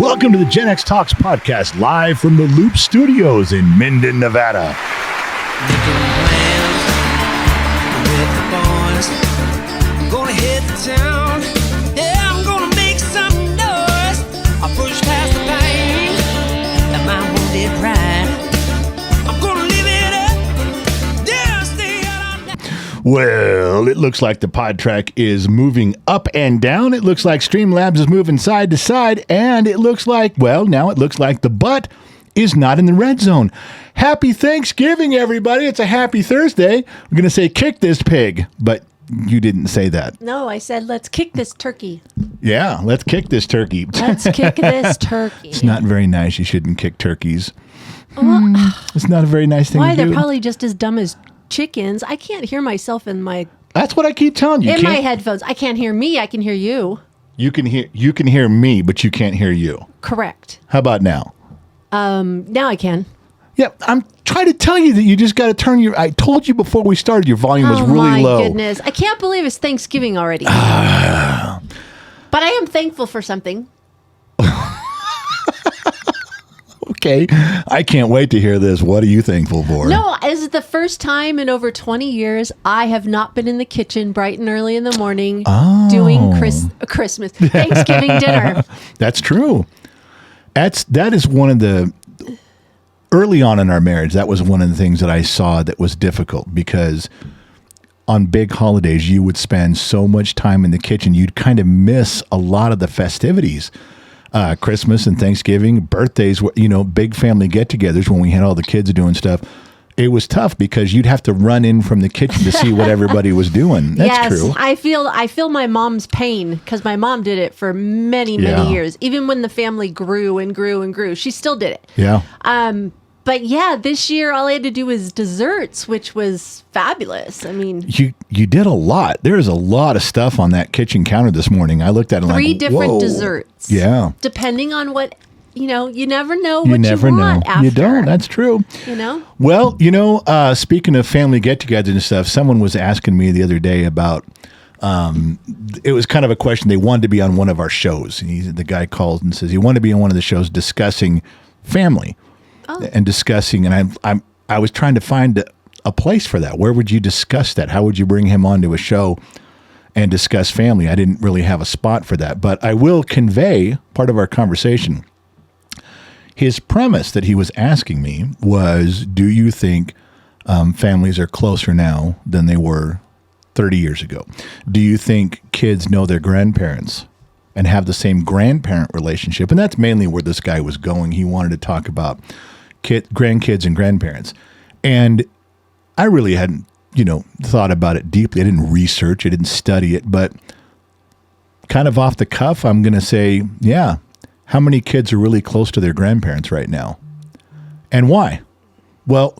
Welcome to the Gen X Talks podcast, live from the Loop Studios in Minden, Nevada. Making plans with the boys. I'm gonna hit the town. Yeah, I'm gonna make some noise. I push past the pain and my wounded pride. I'm gonna live it up. Yeah, stay out. Well, it looks like the pod track is moving up and down. It looks like Streamlabs is moving side to side. And it looks like, well, now it looks like the butt is not in the red zone. Happy Thanksgiving, everybody. It's a happy Thursday. We're going to say kick this pig, but you didn't say that. No, I said, let's kick this turkey. Yeah, let's kick this turkey. Let's kick this turkey. It's not very nice. You shouldn't kick turkeys. Well, It's not a very nice thing why? to do. They're probably just as dumb as chickens. I can't hear myself in my That's what I keep telling you. my headphones. I can't hear me. I can hear you. You can hear me, but you can't hear you. Correct. How about now? Now I can. Yeah, I'm trying to tell you that you just got to turn your. I told you before we started, your volume was really my low. goodness. I can't believe it's Thanksgiving already. But I am thankful for something. Okay, I can't wait to hear this. What are you thankful for? No, this is the first time in over 20 years I have not been in the kitchen bright and early in the morning doing Christmas, Thanksgiving dinner. That's true. That is one of the early on in our marriage. That was one of the things that I saw that was difficult because on big holidays you would spend so much time in the kitchen, you'd kind of miss a lot of the festivities. Christmas and Thanksgiving, birthdays, big family get-togethers when we had all the kids doing stuff. It was tough because you'd have to run in from the kitchen to see what everybody was doing. That's true. I feel my mom's pain because my mom did it for many years. Even when the family grew and grew and grew, she still did it. Yeah. But yeah, this year all I had to do was desserts, which was fabulous. I mean, you did a lot. There's a lot of stuff on that kitchen counter this morning. I looked at it like, three different whoa. desserts. Yeah. Depending on what, you never know You what never you know. want after. You don't. That's true. Well, speaking of family get-togethers and stuff, someone was asking me the other day about, it was kind of a question. They wanted to be on one of our shows. The guy called and says he wanted to be on one of the shows discussing family. And discussing, and I was trying to find a place for that. Where would you discuss that? How would you bring him onto a show and discuss family? I didn't really have a spot for that, but I will convey part of our conversation. His premise that he was asking me was, do you think families are closer now than they were 30 years ago? Do you think kids know their grandparents and have the same grandparent relationship? And that's mainly where this guy was going. He wanted to talk about grandkids and grandparents. And I really hadn't, thought about it deeply. I didn't research, I didn't study it, but kind of off the cuff, I'm going to say, yeah, how many kids are really close to their grandparents right now? And why? Well,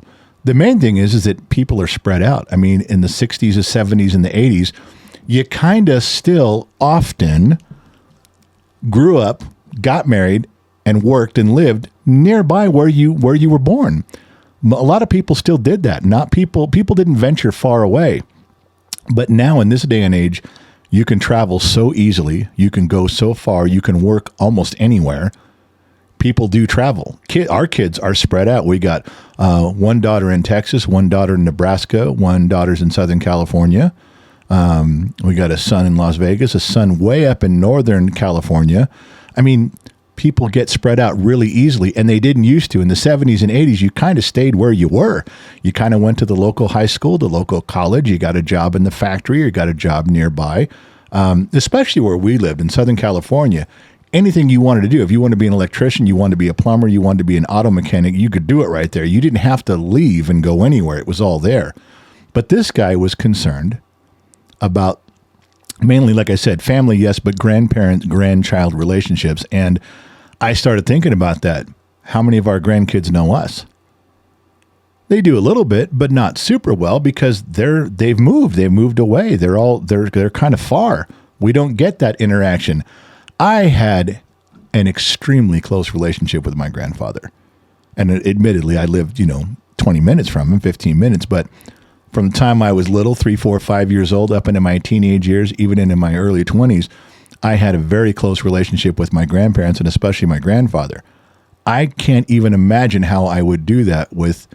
the main thing is that people are spread out. I mean, in the 60s, the 70s, and the 80s, you kind of still often grew up, got married, and worked and lived nearby where you were born. A lot of people still did that. People didn't venture far away. But now in this day and age, you can travel so easily. You can go so far. You can work almost anywhere. People do travel. Our kids are spread out. We got one daughter in Texas, one daughter in Nebraska, one daughter's in Southern California. We got a son in Las Vegas, a son way up in Northern California. I mean, people get spread out really easily, and they didn't used to. In the 70s and 80s, you kind of stayed where you were. You kind of went to the local high school, the local college. You got a job in the factory, or you got a job nearby, especially where we lived in Southern California. Anything you wanted to do, if you wanted to be an electrician, you wanted to be a plumber, you wanted to be an auto mechanic, you could do it right there. You didn't have to leave and go anywhere. It was all there. But this guy was concerned about mainly, like I said, family, yes, but grandparent-grandchild relationships. And I started thinking about that. How many of our grandkids know us? They do a little bit, but not super well because they've moved away. They're kind of far. We don't get that interaction. I had an extremely close relationship with my grandfather. And admittedly, I lived, 20 minutes from him, 15 minutes, but from the time I was little, 3, 4, 5 years old, up into my teenage years, even into my early 20s, I had a very close relationship with my grandparents and especially my grandfather. I can't even imagine how I would do that with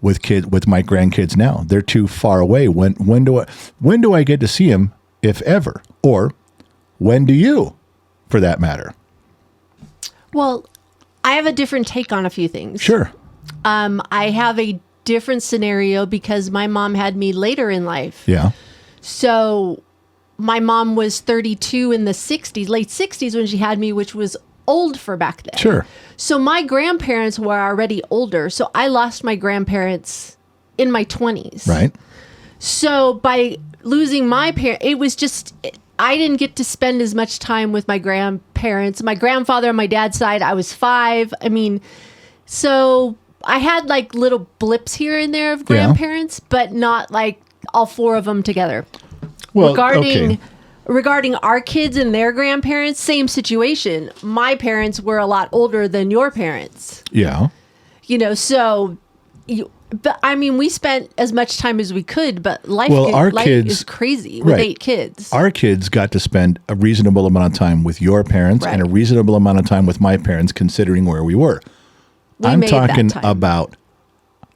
my grandkids now. They're too far away. When do I get to see them, if ever? Or when do you, for that matter? Well, I have a different take on a few things. Sure. I have a different scenario because my mom had me later in life. Yeah. So my mom was 32 in the 60s, late 60s when she had me, which was old for back then. Sure. So my grandparents were already older. So I lost my grandparents in my 20s. Right. So by losing my parents, it was just, I didn't get to spend as much time with my grandparents. My grandfather on my dad's side, I was 5. I mean, so I had like little blips here and there of grandparents, but not like all 4 of them together. Well, Regarding our kids and their grandparents, same situation. My parents were a lot older than your parents. Yeah. So but I mean, we spent as much time as we could, but life is crazy with 8 kids. Our kids got to spend a reasonable amount of time with your parents and a reasonable amount of time with my parents, considering where we were. I'm talking about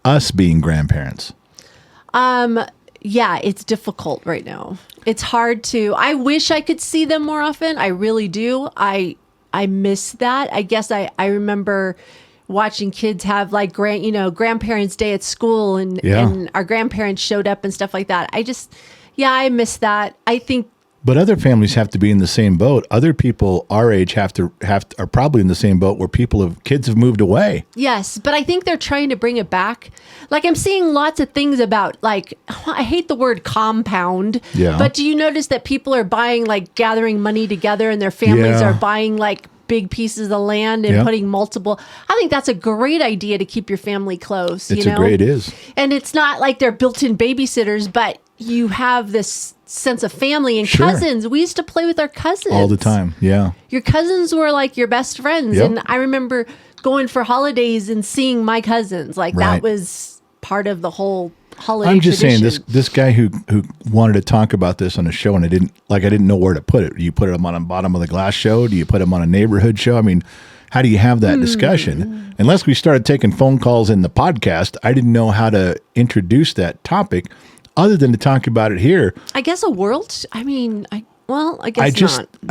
us being grandparents. Yeah, it's difficult right now. It's hard to. I wish I could see them more often. I really do. I miss that. I guess I remember watching kids have like grandparents' day at school and our grandparents showed up and stuff like that. I miss that. I think. But other families have to be in the same boat. Other people our age are probably in the same boat where kids have moved away. Yes, but I think they're trying to bring it back. Like I'm seeing lots of things about like, I hate the word compound. Yeah. But do you notice that people are gathering money together and their families are buying like big pieces of land and putting multiple. I think that's a great idea to keep your family close. It is. And it's not like they're built-in babysitters, but you have this sense of family and cousins. We used to play with our cousins all the time. Yeah. Your cousins were like your best friends. Yep. And I remember going for holidays and seeing my cousins. Like that was part of the whole holiday I'm just tradition. saying this guy who wanted to talk about this on a show and I didn't know where to put it. Do you put him on the bottom of the glass show? Do you put him on a neighborhood show? I mean, how do you have that discussion? Unless we started taking phone calls in the podcast, I didn't know how to introduce that topic other than to talk about it here. I guess I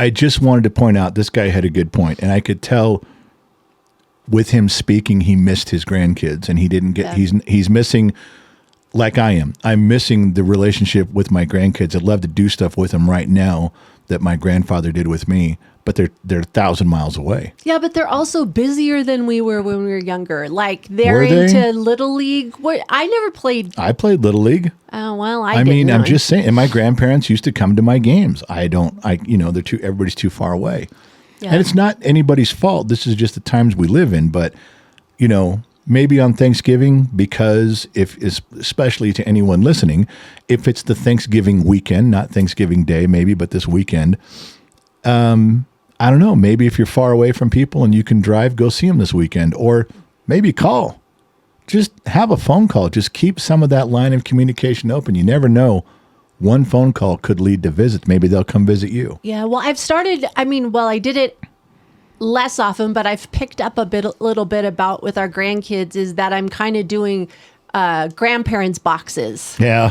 just wanted to point out this guy had a good point, and I could tell with him speaking, he missed his grandkids, and he didn't get. Yeah. He's missing, like I am. I'm missing the relationship with my grandkids. I'd love to do stuff with them right now that my grandfather did with me, but they're 1,000 miles away. Yeah, but they're also busier than we were when we were younger. Like they're into Little League. I never played. I played Little League. Oh well, I mean, I'm just saying. And my grandparents used to come to my games. Everybody's too far away, and it's not anybody's fault. This is just the times we live in. But maybe on Thanksgiving, because especially to anyone listening, if it's the Thanksgiving weekend, not Thanksgiving Day, maybe, but this weekend. I don't know. Maybe if you're far away from people and you can drive, go see them this weekend, or maybe call. Just have a phone call. Just keep some of that line of communication open. You never know. One phone call could lead to visits. Maybe they'll come visit you. Yeah. Well, I did it less often, but I've picked up a little bit about with our grandkids is that I'm kind of doing grandparents boxes. Yeah.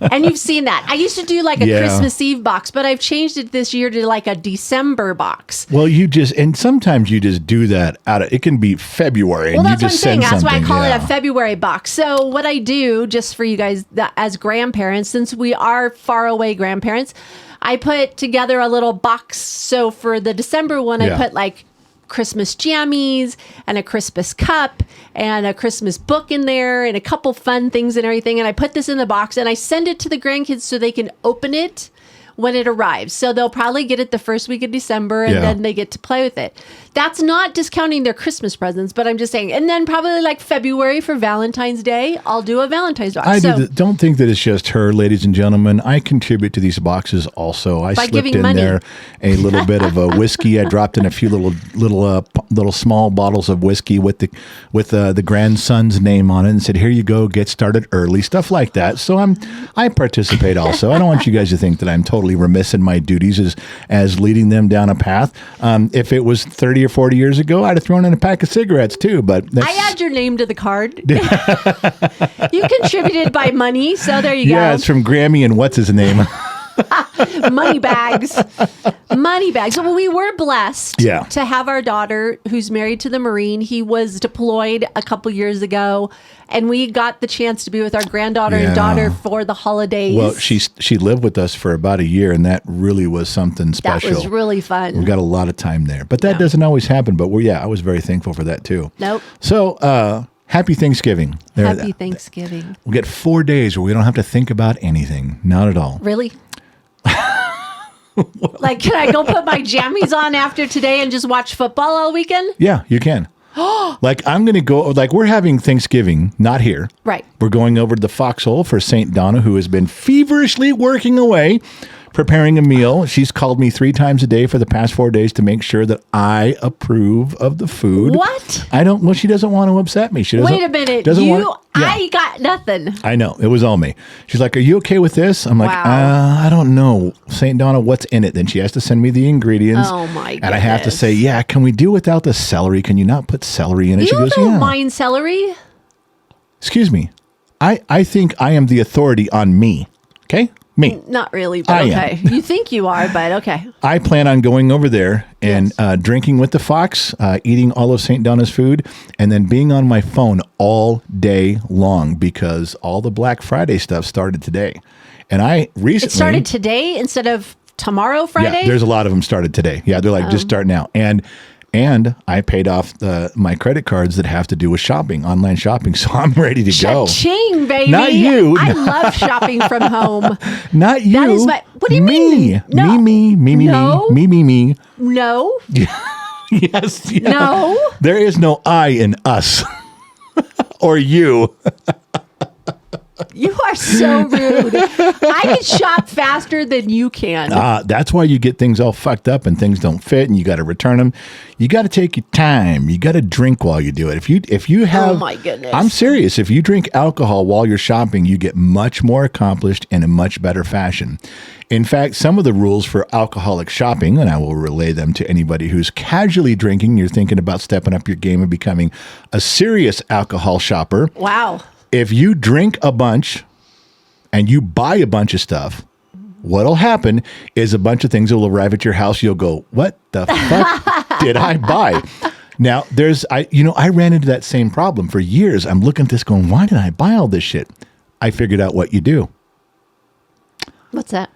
And you've seen that. I used to do like a Christmas Eve box, but I've changed it this year to like a December box. Well, and sometimes you just do that it can be February. Well, and that's you what I'm just saying. send That's why I something. call it a February box. So what I do just for you guys as grandparents, since we are far away grandparents, I put together a little box. So for the December one, I put like Christmas jammies and a Christmas cup and a Christmas book in there and a couple fun things and everything. And I put this in the box and I send it to the grandkids so they can open it when it arrives. So they'll probably get it the first week of December and then they get to play with it. That's not discounting their Christmas presents, but I'm just saying. And then probably like February for Valentine's Day, I'll do a Valentine's box. Don't think that it's just her, ladies and gentlemen. I contribute to these boxes also. I slipped in there a little bit of a whiskey. I dropped in a few little little small bottles of whiskey with the grandson's name on it, and said, "Here you go, get started early," stuff like that. So I participate also. I don't want you guys to think that I'm totally remiss in my duties as leading them down a path. If it was 30 or 40 years ago, I'd have thrown in a pack of cigarettes too. But I add your name to the card. You contributed by money, so there you go. Yeah, it's from Grammy and what's his name? Money bags. Well, we were blessed to have our daughter who's married to the Marine. He was deployed a couple years ago, and we got the chance to be with our granddaughter and daughter for the holidays. Well, she lived with us for about a year, and that really was something special. That was really fun. We got a lot of time there, but that doesn't always happen. But I was very thankful for that too. Nope. So, happy Thanksgiving. Happy Thanksgiving. We'll get 4 days where we don't have to think about anything. Not at all. Really? Like, can I go put my jammies on after today and just watch football all weekend? Yeah, you can. Like, I'm going to go, like, we're having Thanksgiving, not here. Right. We're going over to the Foxhole for St. Donna, who has been feverishly working away, preparing a meal. She's called me 3 times a day for the past 4 days to make sure that I approve of the food. What? She doesn't want to upset me. She doesn't. Wait a minute. I got nothing. I know. It was all me. She's like, "Are you okay with this?" I'm like, Wow. I don't know. St. Donna, what's in it? Then she has to send me the ingredients. Oh, my goodness. And I have to say, yeah, can we do without the celery? Can you not put celery in it? You She goes, don't yeah. mind celery? Excuse me. I think I am the authority on me. Okay? Me. Not really, but I am. okay. You think you are, but okay. I plan on going over there and drinking with the Fox, eating all of St. Donna's food, and then being on my phone all day long because all the Black Friday stuff started today. And I recently... It started today instead of tomorrow, Friday? Yeah, there's a lot of them started today. Yeah, they're like just starting out. And I paid off my credit cards that have to do with shopping, online shopping, so I'm ready to go. Cha-ching, baby. Not you. I love shopping from home. Not you. That is what do you mean? No. Me. No. Yes. Yeah. No. There is no I in us or you. You are so rude. I can shop faster than you can. That's why you get things all fucked up and things don't fit and you got to return them. You got to take your time. You got to drink while you do it. If you have, oh my goodness, I'm serious. If you drink alcohol while you're shopping, you get much more accomplished in a much better fashion. In fact, some of the rules for alcoholic shopping, and I will relay them to anybody who's casually drinking, you're thinking about stepping up your game and becoming a serious alcohol shopper. Wow. If you drink a bunch and you buy a bunch of stuff, what'll happen is a bunch of things will arrive at your house. You'll go, what the fuck did I buy? Now, I ran into that same problem for years. I'm looking at this going, why did I buy all this shit? I figured out what you do. What's that?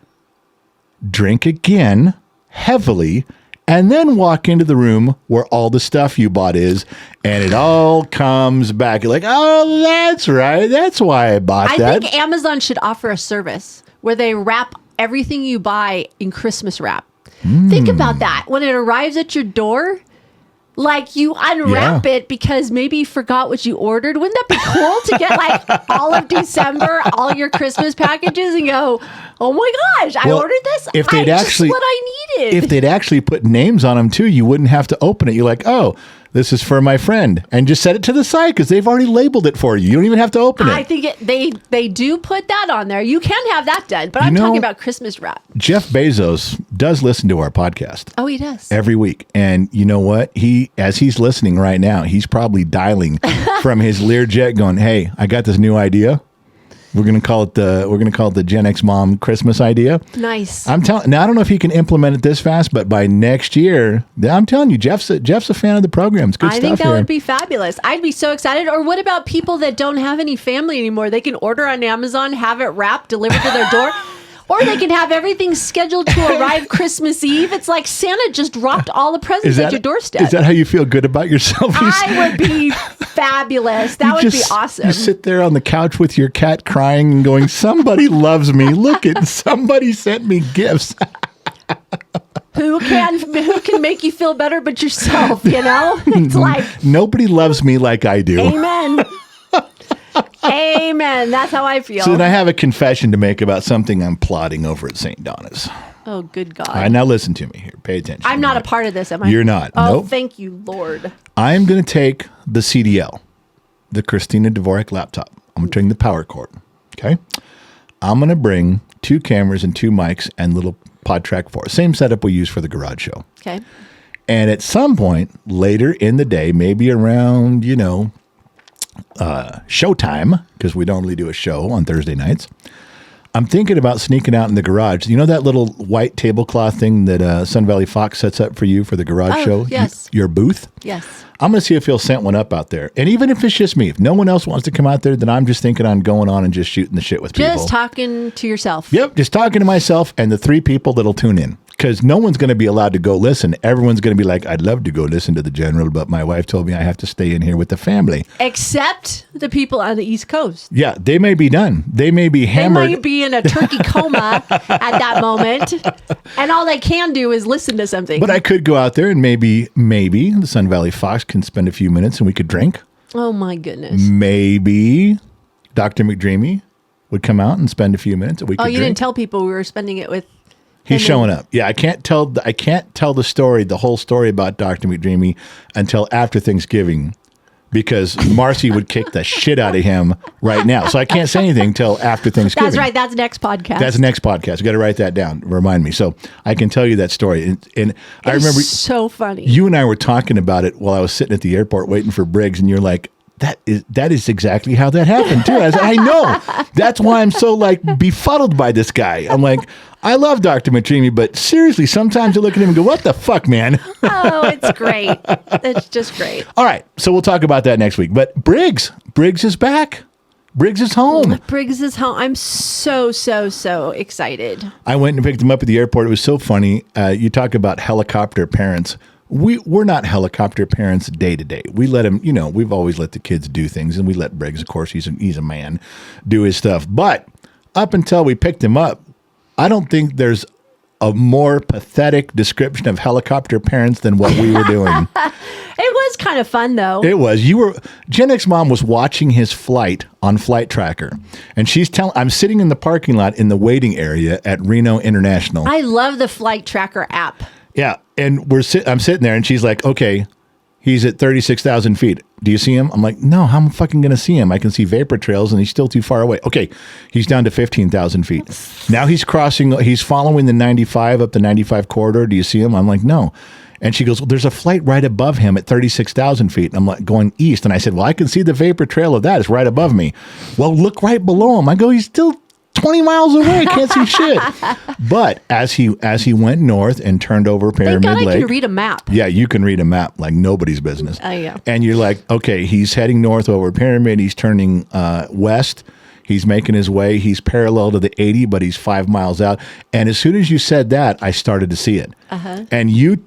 Drink again, heavily, and then walk into the room where all the stuff you bought is, and it all comes back. You're like, oh, that's right. That's why I bought that. I think Amazon should offer a service where they wrap everything you buy in Christmas wrap. Think about that. When it arrives at your door, like you unwrap it because maybe you forgot what you ordered. Wouldn't that be cool to get like all of December, all your Christmas packages and go, oh my gosh, I ordered this. If they'd actually, what I needed. If they'd actually put names on them too, you wouldn't have to open it. You're like, oh, this is for my friend, and just set it to the side because they've already labeled it for you. You don't even have to open it. I think they do put that on there. You can have that done, but I'm talking about Christmas wrap. Jeff Bezos does listen to our podcast. Oh, he does. Every week. And you know what? As he's listening right now, he's probably dialing from his Learjet going, hey, I got this new idea. We're gonna call it the Gen X Mom Christmas idea. Nice. I'm telling. Now I don't know if he can implement it this fast, but by next year, I'm telling you, Jeff's a fan of the program. It's good stuff. I think that here. would be fabulous. I'd be so excited. Or what about people that don't have any family anymore? They can order on Amazon, have it wrapped, delivered to their door. Or they can have everything scheduled to arrive Christmas Eve. It's like Santa just dropped all the presents at your doorstep. Is that how you feel good about yourself? I would be fabulous. That would be awesome. You sit there on the couch with your cat crying and going, somebody loves me. Look at somebody sent me gifts. Who can make you feel better but yourself, you know? It's like nobody loves me like I do. Amen. Amen. That's how I feel. So then I have a confession to make about something I'm plotting over at St. Donna's. Oh, good God. All right, now listen to me here. Pay attention. I'm not a part of this, am I? You're not. Oh, Nope. thank you, Lord. I'm going to take the CDL, the Christina Dvorak laptop. I'm going to bring the power cord. Okay. I'm going to bring 2 cameras and 2 mics and little PodTrack 4. Same setup we use for the garage show. Okay. And at some point later in the day, maybe around, showtime, because we don't really do a show on Thursday nights, I'm thinking about sneaking out in the garage. You know that little white tablecloth thing that Sun Valley Fox sets up for you for the garage show? Yes. Your booth? Yes. I'm going to see if he'll set one up out there. And even if it's just me, if no one else wants to come out there, then I'm just thinking on going on and just shooting the shit with people. Just talking to yourself. Yep, just talking to myself and the 3 people that'll tune in. Because no one's going to be allowed to go listen. Everyone's going to be like, I'd love to go listen to the general, but my wife told me I have to stay in here with the family. Except the people on the East Coast. Yeah, they may be done. They may be hammered. They might be in a turkey coma at that moment. And all they can do is listen to something. But I could go out there and maybe the Sun Valley Fox can spend a few minutes and we could drink. Oh, my goodness. Maybe Dr. McDreamy would come out and spend a few minutes and we could Oh, you drink. didn't tell people we were spending it with. He's showing up. Yeah, I can't tell the whole story about Dr. McDreamy until after Thanksgiving because Marcy would kick the shit out of him right now. So I can't say anything until after Thanksgiving. That's right. That's next podcast. That's the next podcast. You got to write that down. Remind me. So I can tell you that story. And I remember so funny. you and I were talking about it while I was sitting at the airport waiting for Briggs, and you're like, that is exactly how that happened too. I know. That's why I'm so befuddled by this guy. I'm like, I love Dr. Matrimi, but seriously, sometimes you look at him and go, what the fuck, man? Oh, it's great. It's just great. All right. So we'll talk about that next week. But Briggs is back. Briggs is home. Briggs is home. I'm so excited. I went and picked him up at the airport. It was so funny. You talk about helicopter parents. We're not helicopter parents day to day. We let him, we've always let the kids do things, and we let Briggs, of course, he's a man, do his stuff. But up until we picked him up, I don't think there's a more pathetic description of helicopter parents than what we were doing. It was kind of fun, though. It was. Gen X Mom was watching his flight on Flight Tracker, and I'm sitting in the parking lot in the waiting area at Reno International. I love the Flight Tracker app. Yeah, and I'm sitting there, and she's like, "Okay, he's at 36,000 feet. Do you see him?" I'm like, "No, how am I fucking gonna see him? I can see vapor trails, and he's still too far away." Okay, he's down to 15,000 feet. Now he's following the 95 up the 95 corridor. Do you see him? I'm like, "No." And she goes, "Well, there's a flight right above him at 36,000 feet." And I'm like, going east, and I said, "Well, I can see the vapor trail of that. It's right above me." "Well, look right below him." I go, "He's still 20 miles away. Can't see shit." But as he went north and turned over Pyramid Thank God Lake. I can read a map. Yeah, you can read a map like nobody's business. Yeah. And you're like, okay, he's heading north over Pyramid. He's turning west. He's making his way. He's parallel to the 80, but he's 5 miles out. And as soon as you said that, I started to see it. And you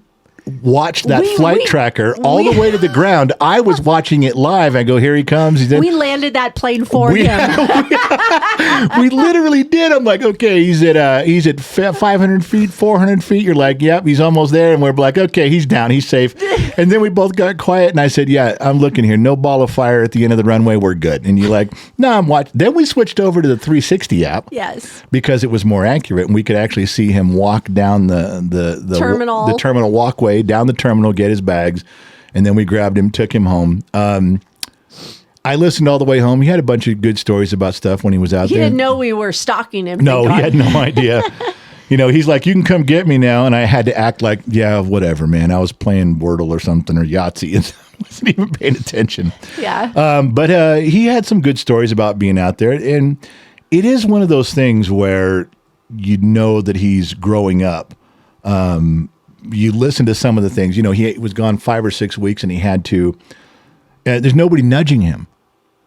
watched that flight tracker all the way to the ground. I was watching it live. I go, here he comes. We landed that plane for him. We literally did. I'm like, okay, he's at 500 feet, 400 feet. You're like, yep, he's almost there. And we're like, okay, he's down. He's safe. And then we both got quiet. And I said, yeah, I'm looking here. No ball of fire at the end of the runway. We're good. And you're like, no, I'm watching. Then we switched over to the 360 app. Yes. Because it was more accurate. And we could actually see him walk down the terminal walkway, down the terminal, get his bags. And then we grabbed him, took him home. I listened all the way home. He had a bunch of good stories about stuff when he was out there. He didn't know we were stalking him. No, he had no idea. He's like, you can come get me now. And I had to act like, yeah, whatever, man. I was playing Wordle or something or Yahtzee and wasn't even paying attention. Yeah. But he had some good stories about being out there. And it is one of those things where you know that he's growing up. You listen to some of the things. He was gone 5 or 6 weeks and he had to, there's nobody nudging him.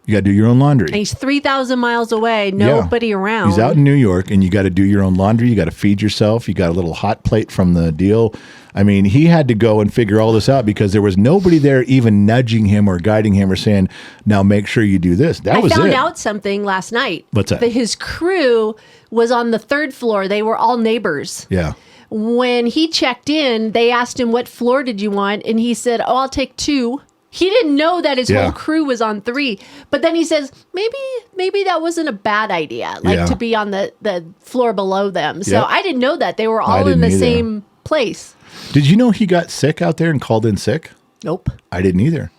You got to do your own laundry. And he's 3,000 miles away, nobody around. He's out in New York, and you got to do your own laundry. You got to feed yourself. You got a little hot plate from the deal. I mean, he had to go and figure all this out because there was nobody there even nudging him or guiding him or saying, now make sure you do this. I found out something last night. What's that? His crew was on the 3rd floor. They were all neighbors. Yeah. When he checked in, they asked him, what floor did you want? And he said, I'll take 2. He didn't know that his whole crew was on 3. But then he says, maybe that wasn't a bad idea, to be on the floor below them. So I didn't know that. They were all in the same place. Did you know he got sick out there and called in sick? Nope. I didn't either.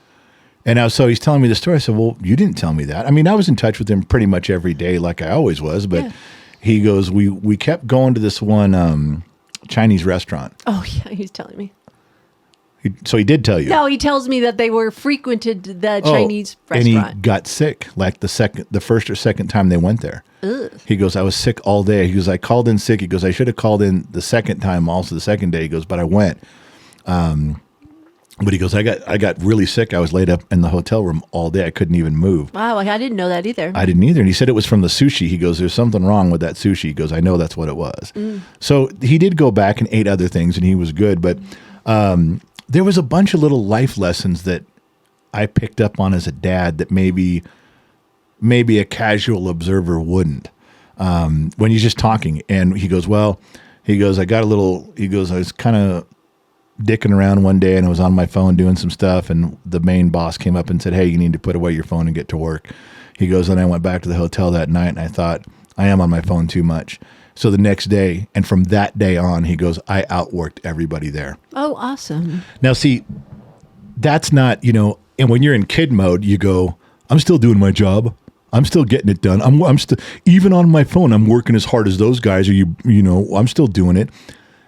And so he's telling me the story. I said, well, you didn't tell me that. I mean, I was in touch with him pretty much every day like I always was. But he goes, we kept going to this one Chinese restaurant. Oh, yeah, he's telling me. So he did tell you. No, he tells me that they were frequented the Chinese restaurant. And he got sick like the first or second time they went there. Ugh. He goes, I was sick all day. He goes, I called in sick. He goes, I should have called in the second time, also the second day. He goes, but I went. But he goes, I got really sick. I was laid up in the hotel room all day. I couldn't even move. Wow, I didn't know that either. I didn't either. And he said it was from the sushi. He goes, there's something wrong with that sushi. He goes, I know that's what it was. So he did go back and ate other things, and he was good. But there was a bunch of little life lessons that I picked up on as a dad that maybe a casual observer wouldn't. When he's just talking, and he goes, I was kind of dicking around one day, and I was on my phone doing some stuff, and the main boss came up and said, hey, you need to put away your phone and get to work. He goes, and I went back to the hotel that night, and I thought, I am on my phone too much. So the next day, and from that day on, he goes, I outworked everybody there. Oh, awesome. Now, see, that's not, and when you're in kid mode, you go, I'm still doing my job. I'm still getting it done. I'm still, even on my phone, I'm working as hard as those guys, or I'm still doing it.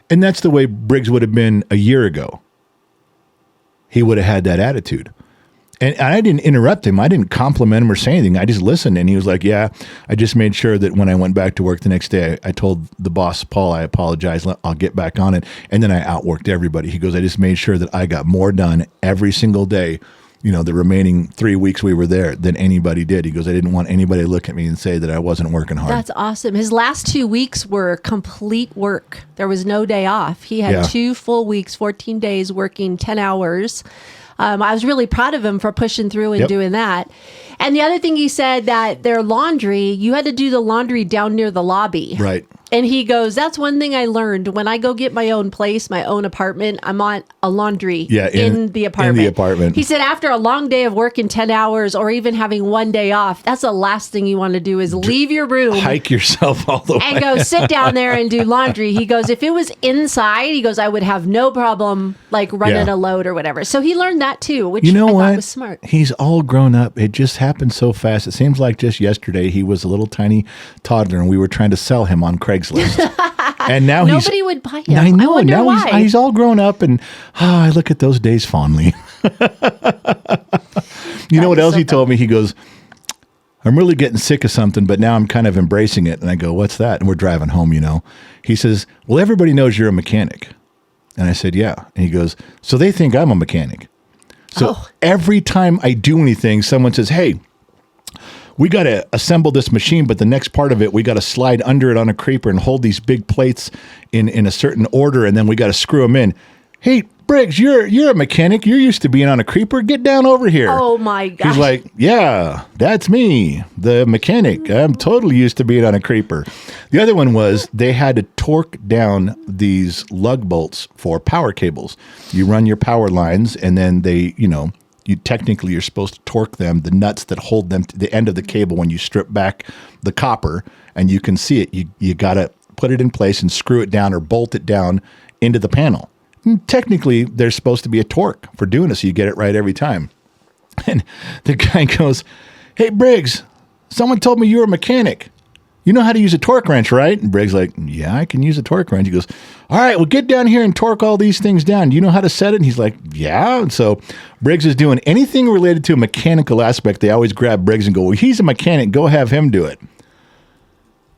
And that's the way Briggs would have been a year ago. He would have had that attitude. And I didn't interrupt him. I didn't compliment him or say anything. I just listened. And he was like, yeah, I just made sure that when I went back to work the next day, I told the boss, Paul, I apologize. I'll get back on it. And then I outworked everybody. He goes, I just made sure that I got more done every single day, the remaining 3 weeks we were there, than anybody did. He goes, I didn't want anybody to look at me and say that I wasn't working hard. That's awesome. His last 2 weeks were complete work. There was no day off. He had 2 full weeks, 14 days, working 10 hours. I was really proud of him for pushing through and doing that. And the other thing he said, that their laundry, you had to do the laundry down near the lobby. Right. And he goes, that's one thing I learned. When I go get my own place, my own apartment, I'm on a laundry in the apartment. In the apartment. He said after a long day of working 10 hours or even having one day off, that's the last thing you want to do is leave your room. Hike yourself all the way. And go sit down there and do laundry. He goes, if it was inside, he goes, I would have no problem running a load or whatever. So he learned that too, which I thought was smart. He's all grown up. It just happened so fast. It seems like just yesterday he was a little tiny toddler and we were trying to sell him on Craigslist. And now nobody would buy him. I know. I wonder now why. He's all grown up, and I look at those days fondly. You know what else he told me? He goes, I'm really getting sick of something, but now I'm kind of embracing it. And I go, what's that? And we're driving home, He says, well, everybody knows you're a mechanic. And I said, yeah. And he goes, so they think I'm a mechanic. So every time I do anything, someone says, hey, we got to assemble this machine, but the next part of it, we got to slide under it on a creeper and hold these big plates in a certain order, and then we got to screw them in. Hey, Briggs, you're a mechanic. You're used to being on a creeper. Get down over here. Oh, my gosh. He's like, yeah, that's me, the mechanic. I'm totally used to being on a creeper. The other one was they had to torque down these lug bolts for power cables. You run your power lines, and then they, you're supposed to torque them, the nuts that hold them to the end of the cable when you strip back the copper, and you can see it. You got to put it in place and screw it down or bolt it down into the panel. And technically, there's supposed to be a torque for doing it, so you get it right every time. And the guy goes, hey, Briggs, someone told me you're a mechanic. You know how to use a torque wrench, right? And Briggs like, yeah, I can use a torque wrench. He goes, all right, well, get down here and torque all these things down. Do you know how to set it? And he's like, yeah. And so Briggs is doing anything related to a mechanical aspect. They always grab Briggs and go, well, he's a mechanic. Go have him do it.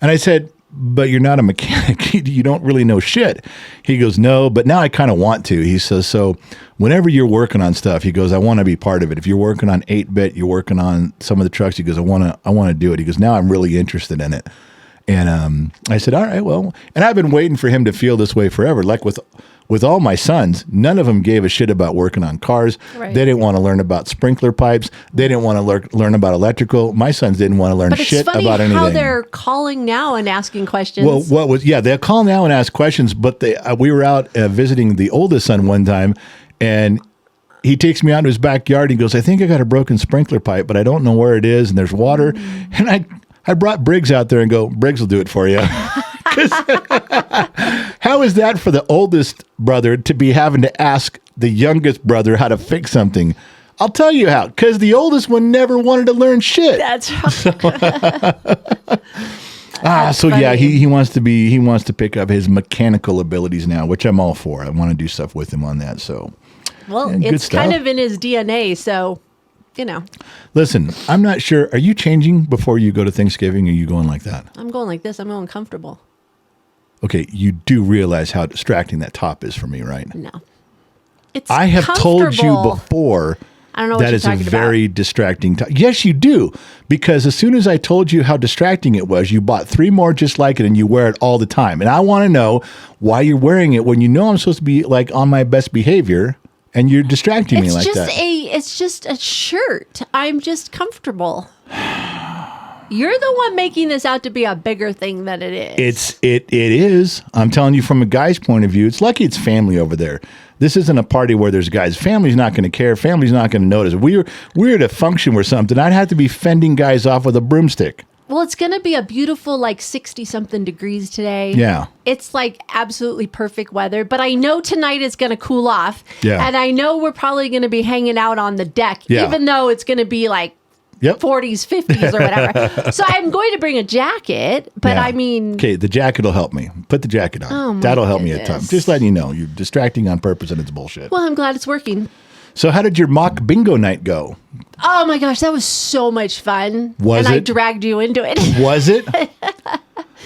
And I said, but you're not a mechanic. You don't really know shit. He goes, no, but now I kind of want to. He says, so whenever you're working on stuff, he goes, I want to be part of it. If you're working on 8-bit, you're working on some of the trucks, he goes, I want to do it. He goes, now I'm really interested in it. And I said, all right, well, and I've been waiting for him to feel this way forever. Like with all my sons, none of them gave a shit about working on cars. Right. They didn't want to learn about sprinkler pipes. They didn't want to learn about electrical. My sons didn't want to learn shit about anything. But it's funny how they're calling now and asking questions. Well, they'll call now and ask questions, but we were out visiting the oldest son one time, and he takes me out to his backyard. He goes, I think I got a broken sprinkler pipe, but I don't know where it is. And there's water. And I brought Briggs out there and go, Briggs will do it for you. How is that for the oldest brother to be having to ask the youngest brother how to fix something? I'll tell you how, because the oldest one never wanted to learn shit. That's right. So yeah, he wants to pick up his mechanical abilities now, which I'm all for. I want to do stuff with him on that. So, well, yeah, it's kind of in his DNA, so you know. Listen, I'm not sure. Are you changing before you go to Thanksgiving? Or are you going like that? I'm going like this. I'm going comfortable. Okay, you do realize how distracting that top is for me, right? No, it's. I have told you before. I don't know what that you're is a talking very about. distracting top. Yes, you do. Because as soon as I told you how distracting it was, you bought 3 more just like it and you wear it all the time. And I want to know why you're wearing it when you know I'm supposed to be like on my best behavior and you're distracting me like that. It's just a shirt. I'm just comfortable. You're the one making this out to be a bigger thing than it is. It is. I'm telling you from a guy's point of view, it's lucky it's family over there. This isn't a party where there's guys. Family's not going to care. Family's not going to notice. We're at a function or something. I'd have to be fending guys off with a broomstick. Well, it's going to be a beautiful, like 60-something degrees today. Yeah. It's like absolutely perfect weather. But I know tonight is going to cool off. Yeah. And I know we're probably going to be hanging out on the deck, Yeah. even though it's going to be like 40s, 50s or whatever. So I'm going to bring a jacket, but Yeah. I mean... Okay, the jacket will help me. Put the jacket on. Oh, my That'll help me a ton. goodness. Just letting you know, you're distracting on purpose and it's bullshit. Well, I'm glad it's working. So how did your mock bingo night go? Oh my gosh, that was so much fun. Was and I it? dragged you into it. Was it?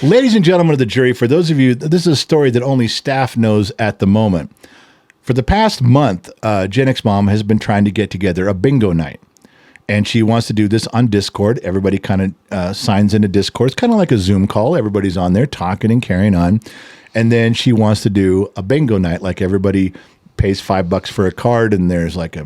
Ladies and gentlemen of the jury, for those of you, this is a story that only staff knows at the moment. For the past month, Gen X Mom has been trying to get together a bingo night. And she wants to do this on Discord. Everybody kind of signs into Discord. It's kind of like a Zoom call. Everybody's on there talking and carrying on. And then she wants to do a bingo night, like everybody pays $5 for a card and there's like a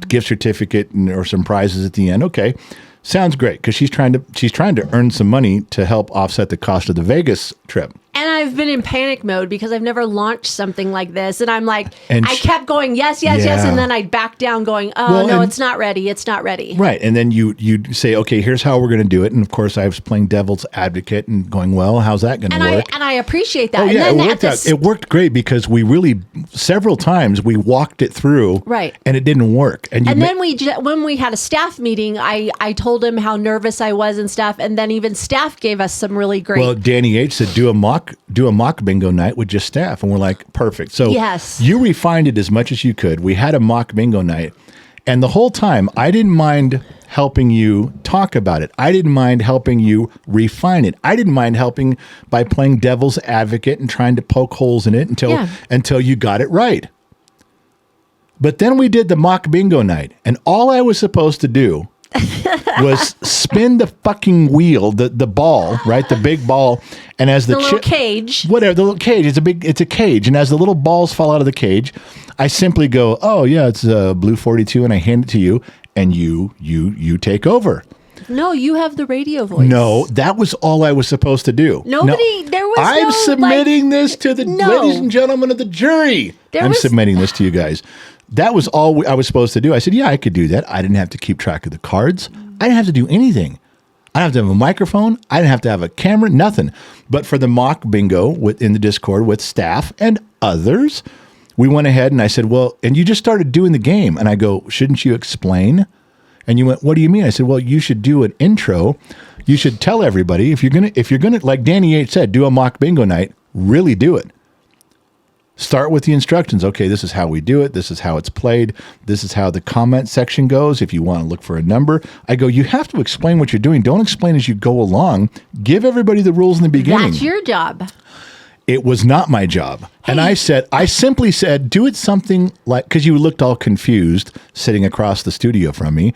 gift certificate or some prizes at the end. Okay, sounds great because she's trying to earn some money to help offset the cost of the Vegas trip. And I've been in panic mode because I've never launched something like this. And I'm like, And I kept going, yes, yes, yes. Yeah. And then I'd back down going, oh, Well, no, and- it's not ready. It's not ready. Right. And then you say, okay, here's how we're going to do it. And of course, I was playing devil's advocate and going, well, how's that going to work? And I appreciate that. Oh, and yeah, then it worked at out. It worked great because we really, several times, we walked it through. Right. And it didn't work. And then when we had a staff meeting, I told him how nervous I was and stuff. And then even staff gave us some really great. Well, Danny H said, do a mock bingo night with just staff. And we're like, perfect. So Yes. you refined it as much as you could. We had a mock bingo night. And the whole time, I didn't mind helping you talk about it. I didn't mind helping you refine it. I didn't mind helping by playing devil's advocate and trying to poke holes in it until you got it right. But then we did the mock bingo night. And all I was supposed to do was spin the fucking wheel, the ball, right? The big ball. And as the little cage. Whatever, the little cage. It's a cage. And as the little balls fall out of the cage, I simply go, oh yeah, it's a blue 42, and I hand it to you, and you take over. No, you have the radio voice. No, that was all I was supposed to do. I'm submitting this to the ladies and gentlemen of the jury. I'm submitting this to you guys. That was all I was supposed to do. I said, yeah, I could do that. I didn't have to keep track of the cards. I didn't have to do anything. I didn't have to have a microphone. I didn't have to have a camera, nothing. But for the mock bingo in the Discord with staff and others, we went ahead and I said, well, and you just started doing the game. And I go, shouldn't you explain? And you went, what do you mean? I said, well, you should do an intro. You should tell everybody if you're gonna, like Danny H said, do a mock bingo night, really do it. Start with the instructions. Okay, this is how we do it. This is how it's played. This is how the comment section goes. If you want to look for a number, I go, you have to explain what you're doing. Don't explain as you go along. Give everybody the rules in the beginning. That's your job. It was not my job. And I simply said, do it something like, because you looked all confused sitting across the studio from me.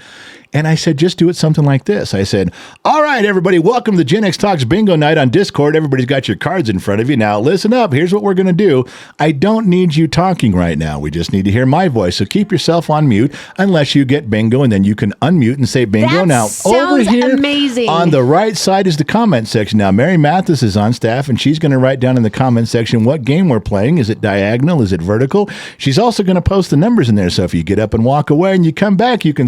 And I said, just do it something like this. I said, all right, everybody, welcome to Gen X Talks Bingo Night on Discord. Everybody's got your cards in front of you. Now, listen up. Here's what we're going to do. I don't need you talking right now. We just need to hear my voice. So keep yourself on mute unless you get bingo, and then you can unmute and say bingo. That now, over sounds here amazing. on the right side is the comment section. Now, Mary Mathis is on staff, and she's going to write down in the comment section what game we're playing. playing? Is it diagonal? Is it vertical? She's also going to post the numbers in there. So if you get up and walk away and you come back, you can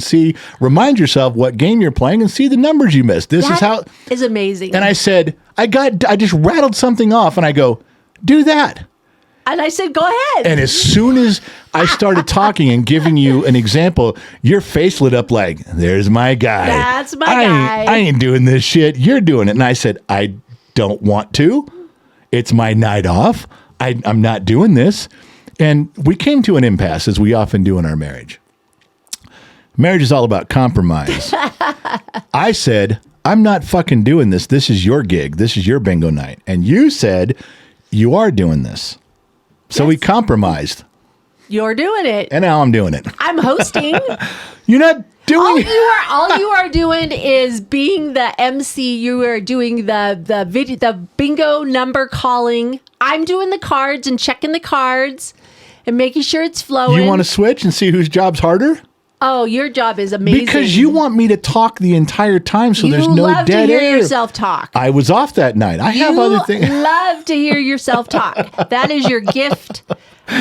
remind yourself what game you're playing and see the numbers you missed. This is amazing. And I said, I just rattled something off and I go, do that. And I said, go ahead. And as soon as I started talking and giving you an example, your face lit up like, there's my guy. That's my guy. I ain't doing this shit. You're doing it. And I said, I don't want to. It's my night off. I'm not doing this. And we came to an impasse, as we often do in our marriage. Marriage is all about compromise. I said, I'm not fucking doing this. This is your gig. This is your bingo night. And you said, you are doing this. So we compromised. You're doing it. And now I'm doing it. I'm hosting. You're not doing it. All you are doing is being the MC. You are doing the bingo number calling. I'm doing the cards and checking the cards and making sure it's flowing. You want to switch and see whose job's harder? Oh, your job is amazing. Because you want me to talk the entire time so there's no dead air. You love to hear yourself talk. I was off that night. I have other things. You love to hear yourself talk. That is your gift.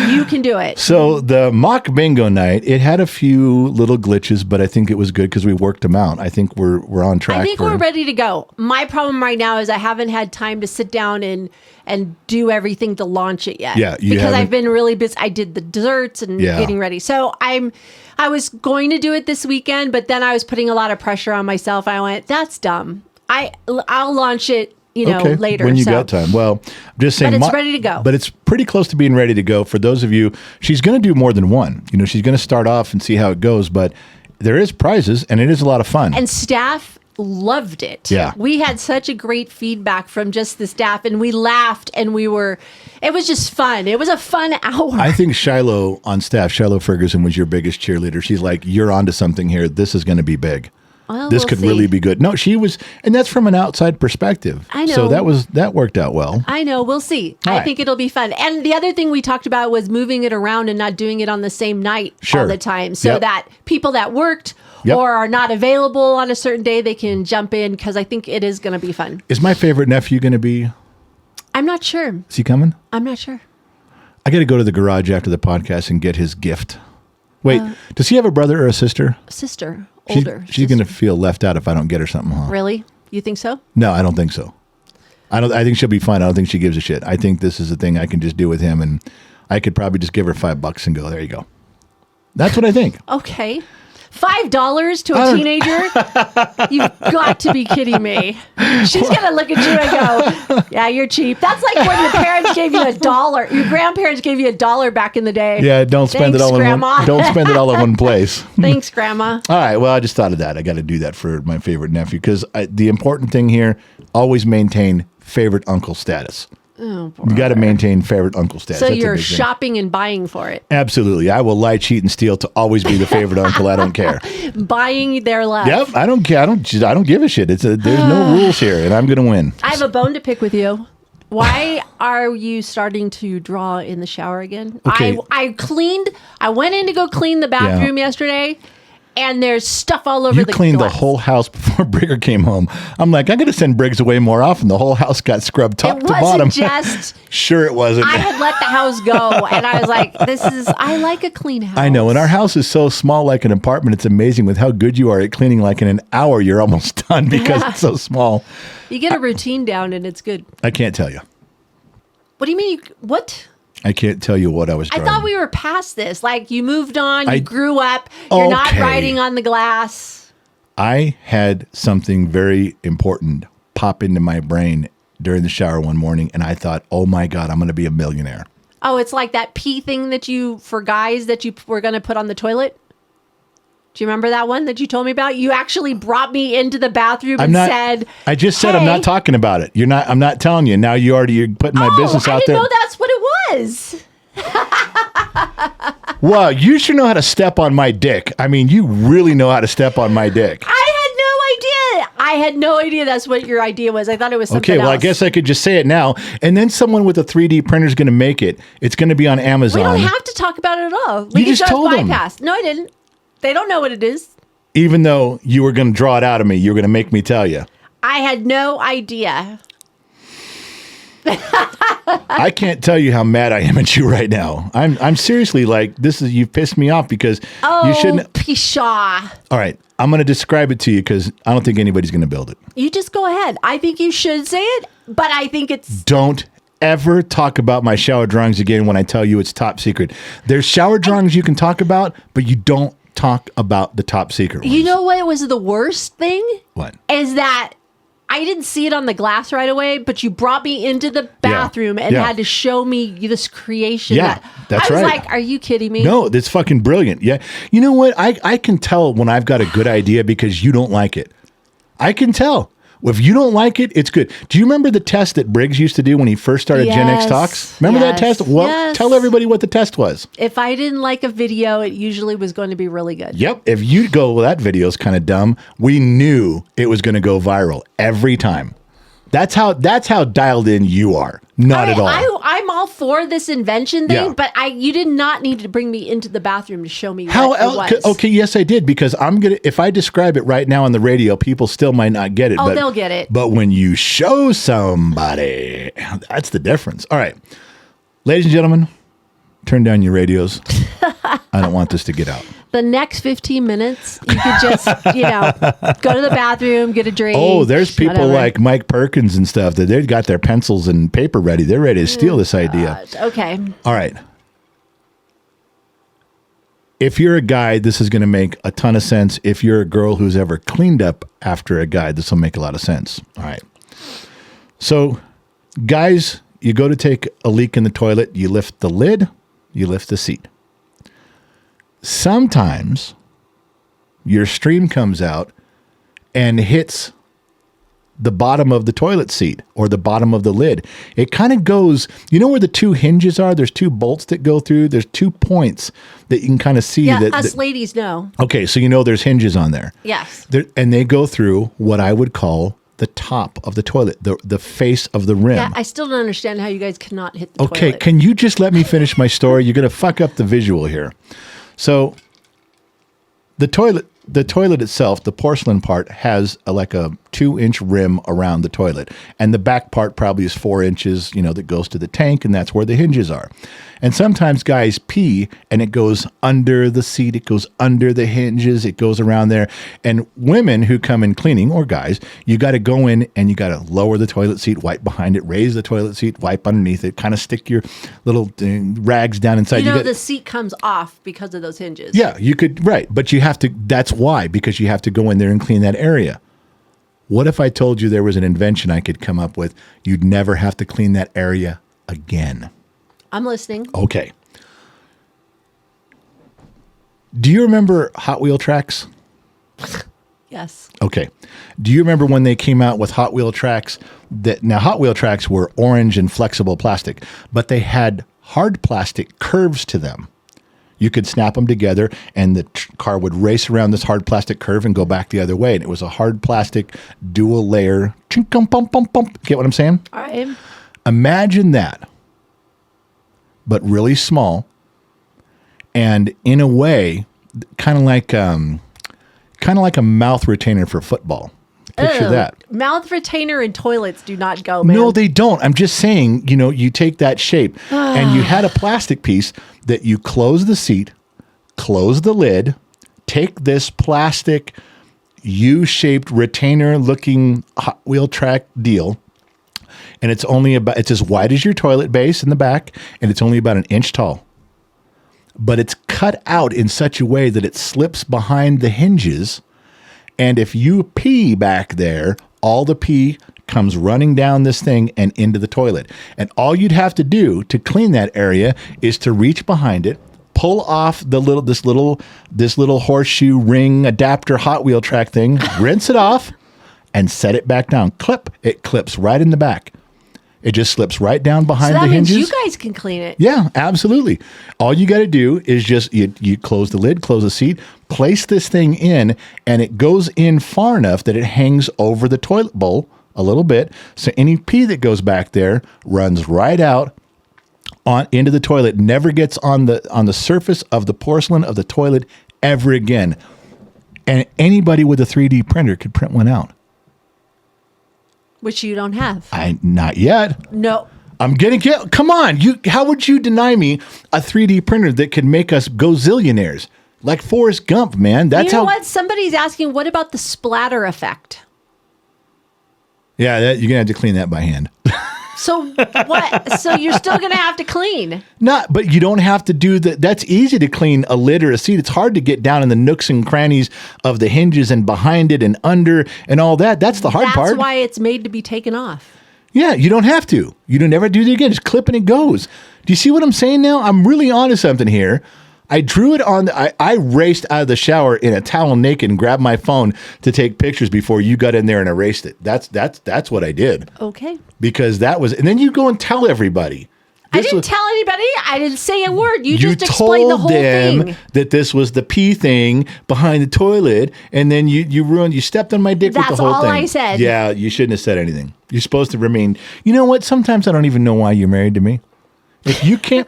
You can do it. So the mock bingo night, it had a few little glitches, but I think it was good because we worked them out. I think we're on track. I think we're ready to go. My problem right now is I haven't had time to sit down and do everything to launch it yet. Yeah, because I've been really busy. I did the desserts and getting ready. So I was going to do it this weekend, but then I was putting a lot of pressure on myself. I went, that's dumb. I'll launch it, later. When you got time. Well, I'm just saying. But it's ready to go. But it's pretty close to being ready to go. For those of you, she's going to do more than one. She's going to start off and see how it goes, but there is prizes and it is a lot of fun. And staff loved it. Yeah. We had such a great feedback from just the staff and we laughed and it was just fun. It was a fun hour. I think Shiloh on staff, Shiloh Ferguson was your biggest cheerleader. She's like, you're onto something here. This is going to be big. Well, this could really be good. No, she was, and that's from an outside perspective. I know. So that worked out well. I know. We'll see. All I right. think it'll be fun. And the other thing we talked about was moving it around and not doing it on the same night all the time. So that people that worked or are not available on a certain day, they can jump in because I think it is going to be fun. Is my favorite nephew going to be? I'm not sure. Is he coming? I'm not sure. I got to go to the garage after the podcast and get his gift. Wait, does he have a brother or a sister? Sister. Older. She's going to feel left out if I don't get her something, huh? Really? You think so? No, I don't think so. I think she'll be fine. I don't think she gives a shit. I think this is a thing I can just do with him, and I could probably just give her $5 and go, there you go. That's what I think. Okay. $5 to a teenager? You've got to be kidding me. She's going to look at you and go, yeah, you're cheap. That's like when your parents gave you $1. Your grandparents gave you $1 back in the day. Yeah, don't spend it all don't spend it all in one place. Thanks, Grandma. All right, well, I just thought of that. I got to do that for my favorite nephew because the important thing here, always maintain favorite uncle status. Oh, you got to maintain favorite uncle status. So That's you're shopping and buying for it. Absolutely. I will lie, cheat, and steal to always be the favorite uncle. I don't care. Buying their love. Yep. I don't care. I don't give a shit. There's no rules here, and I'm going to win. I have a bone to pick with you. Why are you starting to draw in the shower again? Okay. I went in to go clean the bathroom yesterday. And there's stuff all over the glass. You cleaned the whole house before Brigger came home. I'm like, I'm going to send Briggs away more often. The whole house got scrubbed top to bottom. Sure it wasn't. I had let the house go. And I was like, I like a clean house. I know. And our house is so small, like an apartment. It's amazing with how good you are at cleaning. Like in an hour, you're almost done because it's so small. You get a routine down and it's good. I can't tell you. What do you mean? What? I can't tell you what I was drawing. I thought we were past this. Like you moved on, you grew up, you're not riding on the glass. I had something very important pop into my brain during the shower one morning, and I thought, oh my God, I'm going to be a millionaire. Oh, it's like that pee thing for guys that you were going to put on the toilet? Do you remember that one that you told me about? You actually brought me into the bathroom said, I just said, hey, I'm not talking about it. I'm not telling you. Now you're putting my business out there. I didn't know that's what it was. Well, you should know how to step on my dick. I mean, you really know how to step on my dick. I had no idea that's what your idea was. I thought it was something else. I guess I could just say it now. And then someone with a 3D printer is going to make it. It's going to be on Amazon. We don't have to talk about it at all. You just told them. No, I didn't. They don't know what it is. Even though you were going to draw it out of me, you were going to make me tell you. I had no idea. I can't tell you how mad I am at you right now. I'm seriously like, you've pissed me off because you shouldn't. Pshaw. All right. I'm going to describe it to you because I don't think anybody's going to build it. You just go ahead. I think you should say it, but I think it's... Don't ever talk about my shower drawings again when I tell you it's top secret. There's shower drawings you can talk about, but you don't talk about the top secret ones. You know what was the worst thing? What? Is that I didn't see it on the glass right away, but you brought me into the bathroom and had to show me this creation. Yeah, that's right. I was like, are you kidding me? No, that's fucking brilliant. Yeah. You know what? I can tell when I've got a good idea because you don't like it. I can tell. If you don't like it, it's good. Do you remember the test that Briggs used to do when he first started Gen X Talks? Remember that test? Well, tell everybody what the test was. If I didn't like a video, it usually was going to be really good. Yep. If you go, well, that video's kind of dumb, we knew it was going to go viral every time. That's how dialed in you are. Not at all. I'm all for this invention thing, but you did not need to bring me into the bathroom to show me how what else. it was. Okay, yes, I did because if I describe it right now on the radio, people still might not get it. Oh, they'll get it. But when you show somebody, that's the difference. All right, ladies and gentlemen, turn down your radios. I don't want this to get out. The next 15 minutes, you could just, go to the bathroom, get a drink. Oh, there's people like Mike Perkins and stuff that they've got their pencils and paper ready. They're ready to steal this idea. Okay. All right. If you're a guy, this is going to make a ton of sense. If you're a girl who's ever cleaned up after a guy, this will make a lot of sense. All right. So, guys, you go to take a leak in the toilet, you lift the lid, you lift the seat. Sometimes your stream comes out and hits the bottom of the toilet seat or the bottom of the lid. It kind of goes, you know where the two hinges are? There's two bolts that go through. There's 2 points that you can kind of see. Yeah, us ladies know. Okay, so you know there's hinges on there. Yes. And they go through what I would call the top of the toilet, the face of the rim. Yeah, I still don't understand how you guys cannot hit the toilet. Okay, can you just let me finish my story? You're going to fuck up the visual here. So the toilet itself, the porcelain part, has like a 2-inch rim around the toilet. And the back part probably is 4 inches, that goes to the tank, and that's where the hinges are. And sometimes guys pee, and it goes under the seat, it goes under the hinges, it goes around there. And women who come in cleaning, or guys, you got to go in and you got to lower the toilet seat, wipe behind it, raise the toilet seat, wipe underneath it, kind of stick your little rags down inside. The seat comes off because of those hinges. Yeah, you could, right. But you have to, that's why, because you have to go in there and clean that area. What if I told you there was an invention I could come up with? You'd never have to clean that area again. I'm listening. Okay. Do you remember Hot Wheel tracks? Yes. Okay. Do you remember when they came out with Hot Wheel tracks? Now, Hot Wheel tracks were orange and flexible plastic, but they had hard plastic curves to them. You could snap them together, and the car would race around this hard plastic curve and go back the other way. And it was a hard plastic dual layer. Get what I'm saying? All right. Imagine that, but really small, and in a way, kind of like a mouth retainer for football. Picture that. Mouth retainer and toilets do not go, man. No, they don't. I'm just saying, you take that shape and you had a plastic piece that you close the seat, close the lid, take this plastic U-shaped retainer looking Hot Wheel track deal, and it's as wide as your toilet base in the back, and it's only about 1 inch tall. But it's cut out in such a way that it slips behind the hinges. And if you pee back there, all the pee comes running down this thing and into the toilet. And all you'd have to do to clean that area is to reach behind it, pull off this little horseshoe ring adapter Hot Wheel track thing, rinse it off, and set it back down. It clips right in the back. It just slips right down behind the hinges. So that means you guys can clean it. Yeah, absolutely. All you got to do is just you close the lid, close the seat, place this thing in, and it goes in far enough that it hangs over the toilet bowl a little bit. So any pee that goes back there runs right out into the toilet, never gets on the surface of the porcelain of the toilet ever again. And anybody with a 3D printer could print one out. Which you don't have. Not yet. No. I'm getting come on. How would you deny me a 3D printer that could make us go zillionaires? Like Forrest Gump, man. That's you know what? Somebody's asking, what about the splatter effect? Yeah, you're gonna have to clean that by hand. So what? So you're still gonna have to clean. But you don't have to do that. That's easy to clean a lid or a seat. It's hard to get down in the nooks and crannies of the hinges and behind it and under and all that. That's the hard part. That's why it's made to be taken off. Yeah, you don't have to. You don't ever do it again. Just clip and it goes. Do you see what I'm saying now? I'm really onto something here. I drew it on. I raced out of the shower in a towel naked and grabbed my phone to take pictures before you got in there and erased it. That's what I did. Okay. Because that was, and then you go and tell everybody. I didn't tell anybody. I didn't say a word. You just explained the whole thing. That this was the pee thing behind the toilet, and then you ruined. You stepped on my dick with the whole thing. That's all I said. Yeah, you shouldn't have said anything. You're supposed to remain. You know what? Sometimes I don't even know why you're married to me. If you can't,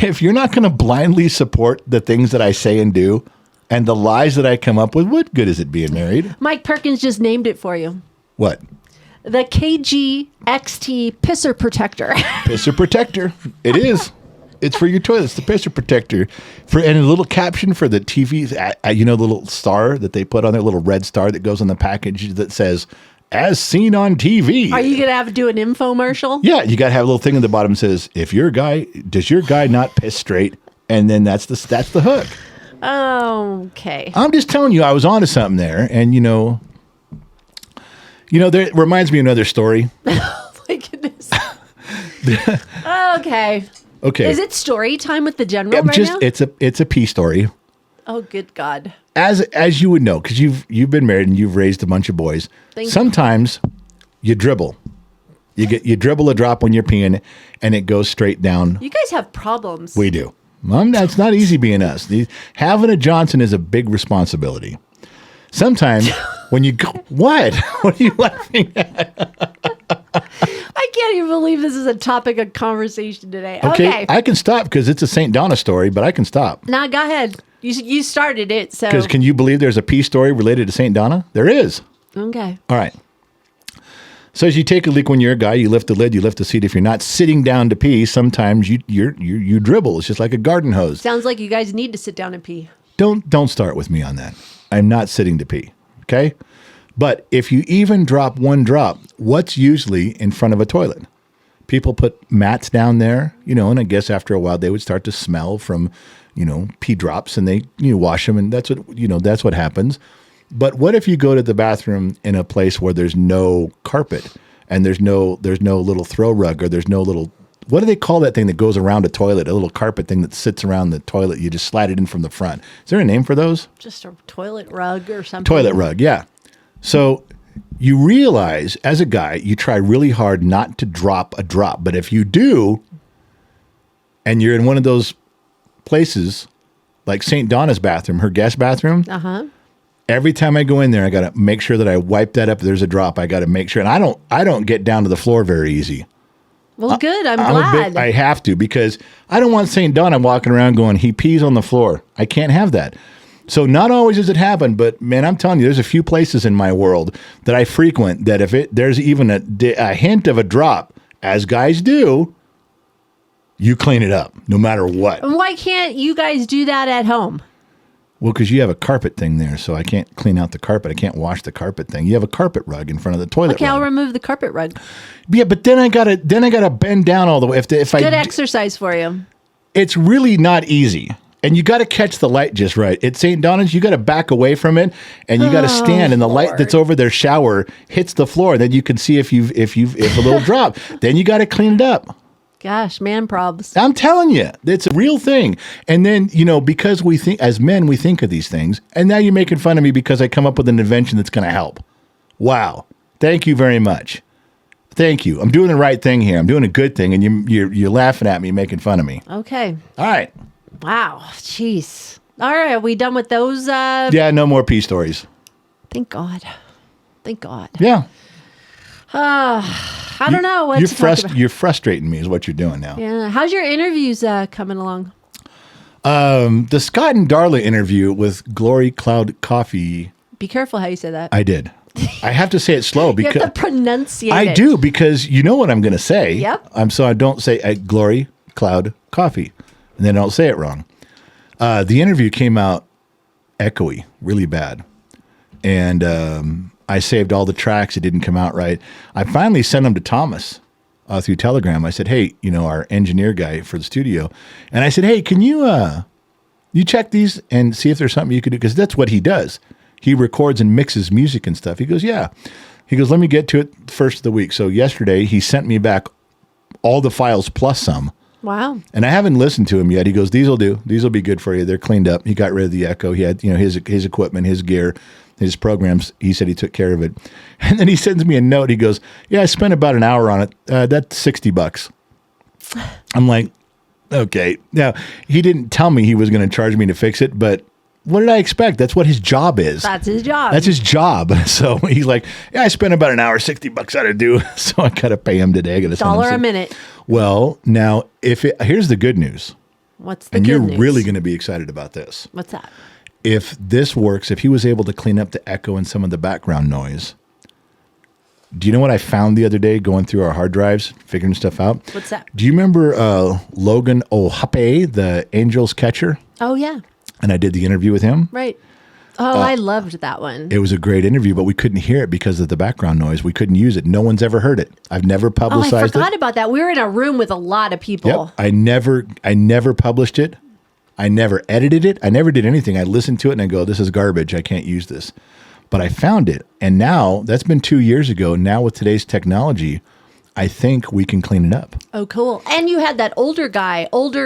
if you're not going to blindly support the things that I say and do, and the lies that I come up with, what good is it being married? Mike Perkins just named it for you. What? The KGXT Pisser Protector. Pisser Protector. It is. It's for your toilets. The Pisser Protector. And a little caption for the TV. You know the little star that they put on there, little red star that goes on the package that says, "As seen on TV." Are you going to have to do an infomercial? Yeah, you got to have a little thing at the bottom that says, does your guy not piss straight? And then that's the hook. Okay. I'm just telling you, I was onto something there. And, there reminds me of another story. Oh, my goodness. Okay. Okay. Is it story time with the general right now? It's a pee story. Oh, good God. As you would know, because you've been married and you've raised a bunch of boys. Sometimes you dribble. You dribble a drop when you're peeing, and it goes straight down. You guys have problems. We do. That's not easy being us. Having a Johnson is a big responsibility. Sometimes when you go, what? What are you laughing at? I can't even believe this is a topic of conversation today. Okay. I can stop because it's a St. Donna story, but I can stop. Nah, go ahead. You started it, so. Because can you believe there's a pee story related to St. Donna? There is. Okay. All right. So as you take a leak when you're a guy, you lift the lid, you lift the seat. If you're not sitting down to pee, sometimes you dribble. It's just like a garden hose. Sounds like you guys need to sit down and pee. Don't start with me on that. I'm not sitting to pee. Okay? But if you even drop one drop, what's usually in front of a toilet? People put mats down there, and I guess after a while they would start to smell from, pee drops, and they wash them, and that's what happens. But what if you go to the bathroom in a place where there's no carpet and there's no little throw rug, or there's no little, what do they call that thing that goes around a toilet? A little carpet thing that sits around the toilet. You just slide it in from the front. Is there a name for those? Just a toilet rug or something. Toilet rug, yeah. So you realize as a guy, you try really hard not to drop a drop. But if you do, and you're in one of those places like St. Donna's bathroom, her guest bathroom, every time I go in there, I got to make sure that I wipe that up. If there's a drop, I got to make sure. And I don't get down to the floor very easy. Well, good. I'm glad. I have to, because I don't want St. Donna walking around going, he pees on the floor. I can't have that. So not always does it happen, but man, I'm telling you, there's a few places in my world that I frequent that if there's even a hint of a drop, as guys do, you clean it up no matter what. And why can't you guys do that at home? Well, because you have a carpet thing there, so I can't clean out the carpet. I can't wash the carpet thing. You have a carpet rug in front of the toilet. Okay, rug. I'll remove the carpet rug. Yeah, but then I gotta bend down all the way. Good Exercise for you. It's really not easy. And you got to catch the light just right. At St. Donna's, you got to back away from it, and you got to stand, and the light that's over their shower hits the floor. Then you can see if a little drop. Then you got to clean it up. Gosh, man probs. I'm telling you, it's a real thing. And then, because we think, as men, we think of these things, and now you're making fun of me because I come up with an invention that's going to help. Wow. Thank you very much. Thank you. I'm doing the right thing here. I'm doing a good thing, and you're laughing at me, making fun of me. Okay. All right. Wow. Jeez. All right. Are we done with those? Yeah, no more pee stories. Thank God. Thank God. Yeah. I don't know what to talk about. You're frustrating me is what you're doing now. Yeah. How's your interviews coming along? The Scott and Darla interview with Glory Cloud Coffee. Be careful how you say that. I did. I have to say it slow You because have to pronunciate I it. do, because you know what I'm going to say. Yep. So I don't say glory, cloud, coffee, and then I don't say it wrong. The interview came out echoey, really bad. And I saved all the tracks. It didn't come out right. I finally sent them to Thomas through Telegram. I said, hey, our engineer guy for the studio. And I said, hey, can you check these and see if there's something you could do? Because that's what he does. He records and mixes music and stuff. He goes, yeah. He goes, let me get to it first of the week. So yesterday he sent me back all the files plus some. Wow. And I haven't listened to him yet. He goes, these will do. These will be good for you. They're cleaned up. He got rid of the echo. He had, his equipment, his gear, his programs. He said he took care of it. And then he sends me a note. He goes, yeah, I spent about an hour on it. That's $60. I'm like, okay. Now, he didn't tell me he was going to charge me to fix it, but what did I expect? That's what his job is. That's his job. That's his job. So he's like, yeah, I spent about an hour, $60 ought to do. So I got to pay him today. I got to send him $1 a minute. Well, now, here's the good news. What's the And good you're news? really going to be excited about this. What's that? If this works, if he was able to clean up the echo and some of the background noise, do you know what I found the other day going through our hard drives, figuring stuff out? What's that? Do you remember Logan Ohape, the Angels catcher? Oh, yeah. And I did the interview with him. Right. Oh, I loved that one. It was a great interview, but we couldn't hear it because of the background noise. We couldn't use it. No one's ever heard it. I've never Oh, publicized I forgot it. about that. We were in a room with a lot of people. Yep. I never published it. I never edited it. I never did anything. I listened to it and I go, this is garbage. I can't use this. But I found it. And now, that's been 2 years ago. Now with today's technology, I think we can clean it up. Oh, cool. And you had that older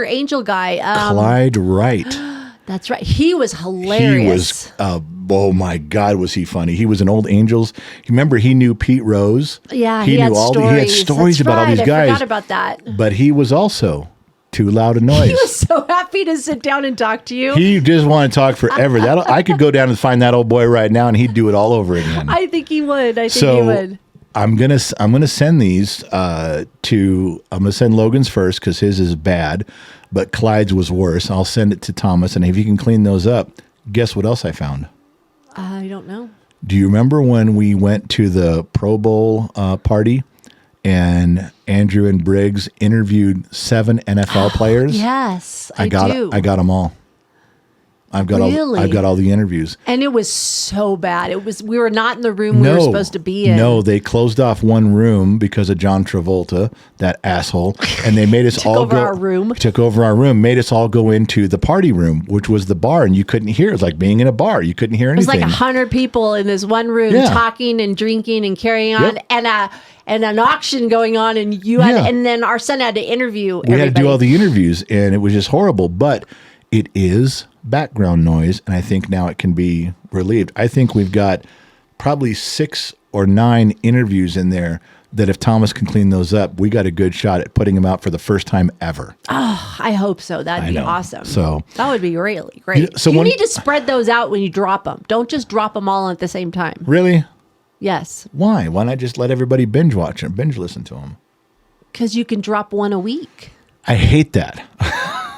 angel guy. Clyde Wright. That's right. He was hilarious. He was, oh my God, was he funny. He was an old Angels. Remember, he knew Pete Rose. Yeah, he had knew stories. He had stories That's about all right. these guys. I forgot about that. But he was also too loud a noise. He was so happy to sit down and talk to you. He just wanted to talk forever. I could go down and find that old boy right now, and he'd do it all over again. I think he would. He would. I'm gonna send these I'm gonna send Logan's first because his is bad, but Clyde's was worse. I'll send it to Thomas, and if you can clean those up, guess what else I found? I don't know. Do you remember when we went to the Pro Bowl party? And Andrew and Briggs interviewed 7 NFL players. Yes, I got them all. I've got all the interviews. And it was so bad. We were not in the room we were supposed to be in. No, they closed off one room because of John Travolta, that asshole, and they made us all go. Took over our room, made us all go into the party room, which was the bar, and you couldn't hear. It was like being in a bar. You couldn't hear anything. It was like 100 people in this one room talking and drinking and carrying on, and an auction going on, and and then our son had to interview everybody. We had to do all the interviews, and it was just horrible. But it is background noise, and I think now it can be relieved. I think we've got probably 6 or 9 interviews in there that if Thomas can clean those up, we got a good shot at putting them out for the first time ever. Oh, I hope so. That'd be awesome. So that would be really great. You need to spread those out when you drop them. Don't just drop them all at the same time. Really? Yes. Why? Why not just let everybody binge watch and binge listen to them? Because you can drop one a week. I hate that.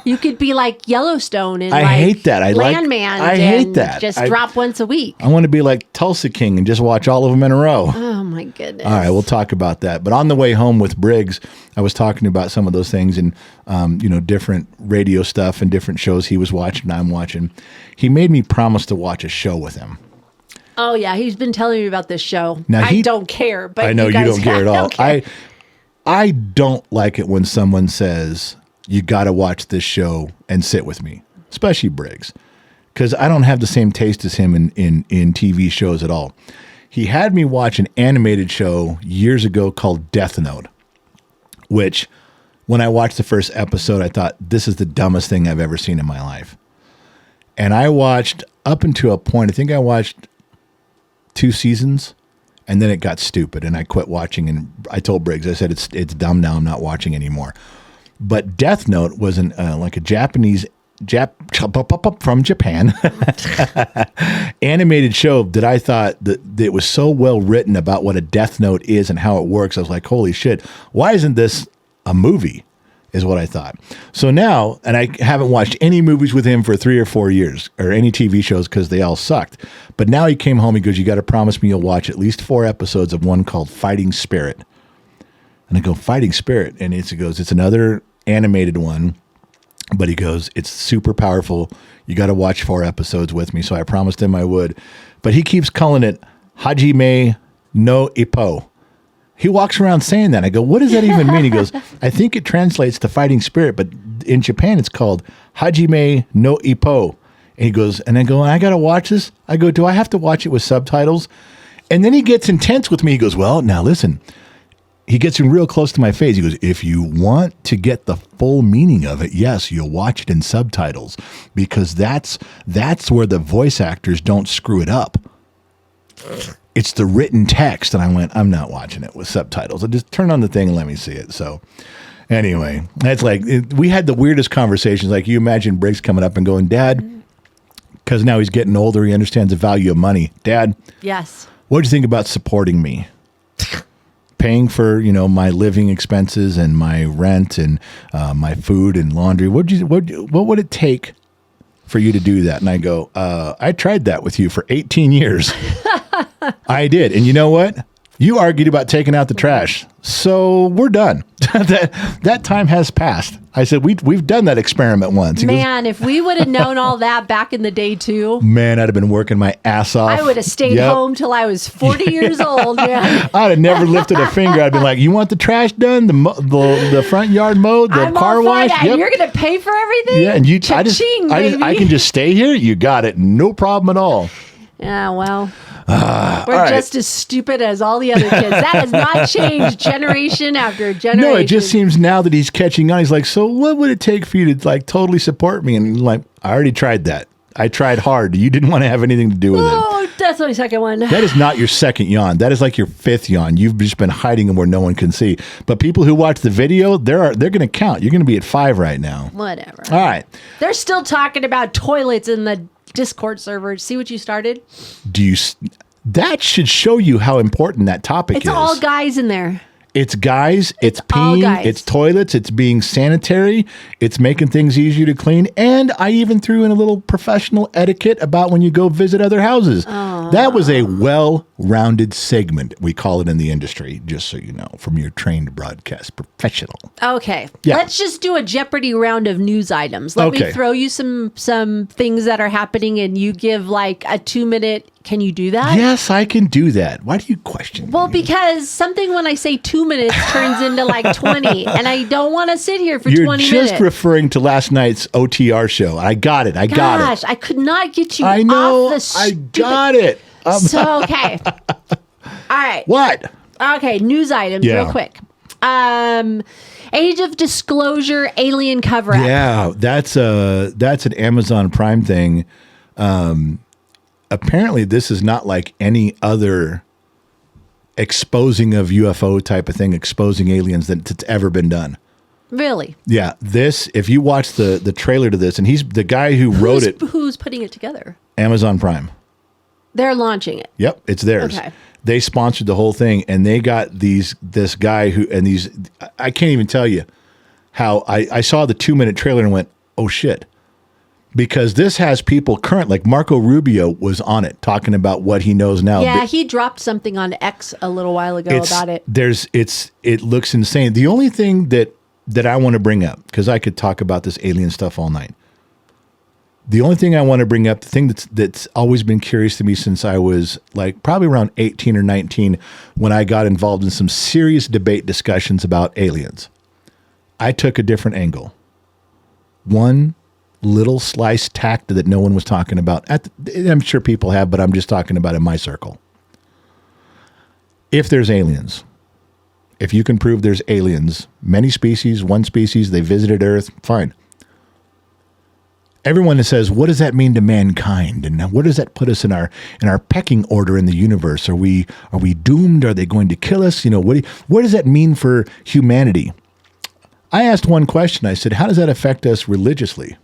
You could be like Yellowstone and I hate that. Landman. I hate that. Just drop once a week. I want to be like Tulsa King and just watch all of them in a row. Oh my goodness. All right, we'll talk about that. But on the way home with Briggs, I was talking about some of those things and different radio stuff and different shows he was watching and I'm watching. He made me promise to watch a show with him. Oh yeah, he's been telling me about this show. Now, I don't care, but I know you don't care at all. Okay. I don't like it when someone says, you got to watch this show and sit with me, especially Briggs, because I don't have the same taste as him in TV shows at all. He had me watch an animated show years ago called Death Note, which when I watched the first episode, I thought, this is the dumbest thing I've ever seen in my life. And I watched up until a point, I think I watched 2 seasons, and then it got stupid and I quit watching. And I told Briggs, I said, it's dumb now. I'm not watching anymore. But Death Note was like a Japanese from Japan animated show that I thought that it was so well written about what a Death Note is and how it works. I was like, holy shit, why isn't this a movie? is what I thought. So now, and I haven't watched any movies with him for 3 or 4 years, or any TV shows, because they all sucked. But now he came home, he goes, you got to promise me you'll watch at least 4 episodes of one called Fighting Spirit. And I go, Fighting Spirit? And he goes, it's another animated one. But he goes, it's super powerful. You got to watch 4 episodes with me. So I promised him I would. But he keeps calling it Hajime no Ippo. He walks around saying that. I go, what does that even mean? He goes, I think it translates to Fighting Spirit, but in Japan it's called Hajime no Ippo. And he goes, and I go, I got to watch this? I go, do I have to watch it with subtitles? And then he gets intense with me. He goes, well, now listen. He gets in real close to my face. He goes, if you want to get the full meaning of it, yes, you'll watch it in subtitles, because that's where the voice actors don't screw it up. It's the written text. And I went, I'm not watching it with subtitles. I just turn on the thing and let me see it. So anyway, that's we had the weirdest conversations. Like, you imagine Briggs coming up and going, Dad, because now he's getting older, he understands the value of money. Dad, yes. What do you think about supporting me? Paying for, my living expenses and my rent and my food and laundry. What would it take for you to do that? And I go, I tried that with you for 18 years. I did. And you know what? You argued about taking out the trash. So we're done. that time has passed. I said, we've done that experiment once. He Man, if we would have known all that back in the day too. Man, I'd have been working my ass off. I would have stayed home till I was 40 years old, man. I'd have never lifted a finger. I'd been like, you want the trash done? The front yard mowed? The I'm car all for wash? that. Yep. You're going to pay for everything? Yeah, and I I can just stay here? You got it. No problem at all. Yeah, well, we're just as stupid as all the other kids. That has not changed generation after generation. No, it just seems now that he's catching on. He's like, so what would it take for you to totally support me? And like, I already tried that. I tried hard. You didn't want to have anything to do with it. Oh, that's my second one. That is not your second yawn. That is like your 5th yawn. You've just been hiding them where no one can see. But people who watch the video, they're going to count. You're going to be at 5 right now. Whatever. All right. They're still talking about toilets in the Discord server. See what you started? That should show you how important that topic is. It's all guys in there. It's guys, it's all peeing, guys. it's toilets, it's being sanitary, it's making things easier to clean. And I even threw in a little professional etiquette about when you go visit other houses. Oh. That was a well-rounded segment, we call it in the industry, just so you know, from your trained broadcast professional. Okay. Yeah. Let's just do a Jeopardy round of news items. Let me throw you some things that are happening, and you give like a 2-minute. Can you do that? Yes, I can do that. Why do you question Well, me? because something when I say 2 minutes turns into like 20, and I don't want to sit here for You're 20 just minutes. referring to last night's OTR show. I got it. Gosh, I could not get you I know. off the stupid... got it. So, okay. All right. What? Okay, news items real quick. Age of Disclosure alien cover-up. Yeah, that's an Amazon Prime thing. Apparently, this is not like any other exposing of UFO type of thing, exposing aliens that's ever been done. Really? Yeah, this, if you watch the trailer to this, and he's the guy who wrote it. Who's putting it together? Amazon Prime. They're launching it. Yep, it's theirs. Okay. They sponsored the whole thing, and they got this guy I can't even tell you how I saw the 2-minute trailer and went, oh shit. Because this has people current, like Marco Rubio was on it talking about what he knows now. Yeah, he dropped something on X a little while ago about it. It looks insane. The only thing that I want to bring up, because I could talk about this alien stuff all night. The only thing I want to bring up, the thing that's always been curious to me since I was like probably around 18 or 19, when I got involved in some serious debate discussions about aliens. I took a different angle. One little slice tacked that no one was talking about. I'm sure people have, but I'm just talking about in my circle. If there's aliens, if you can prove there's aliens, many species, one species, they visited Earth, fine. Everyone that says, what does that mean to mankind? And what does that put us in our pecking order in the universe? Are we doomed? Are they going to kill us? What does that mean for humanity? I asked one question. I said, how does that affect us religiously?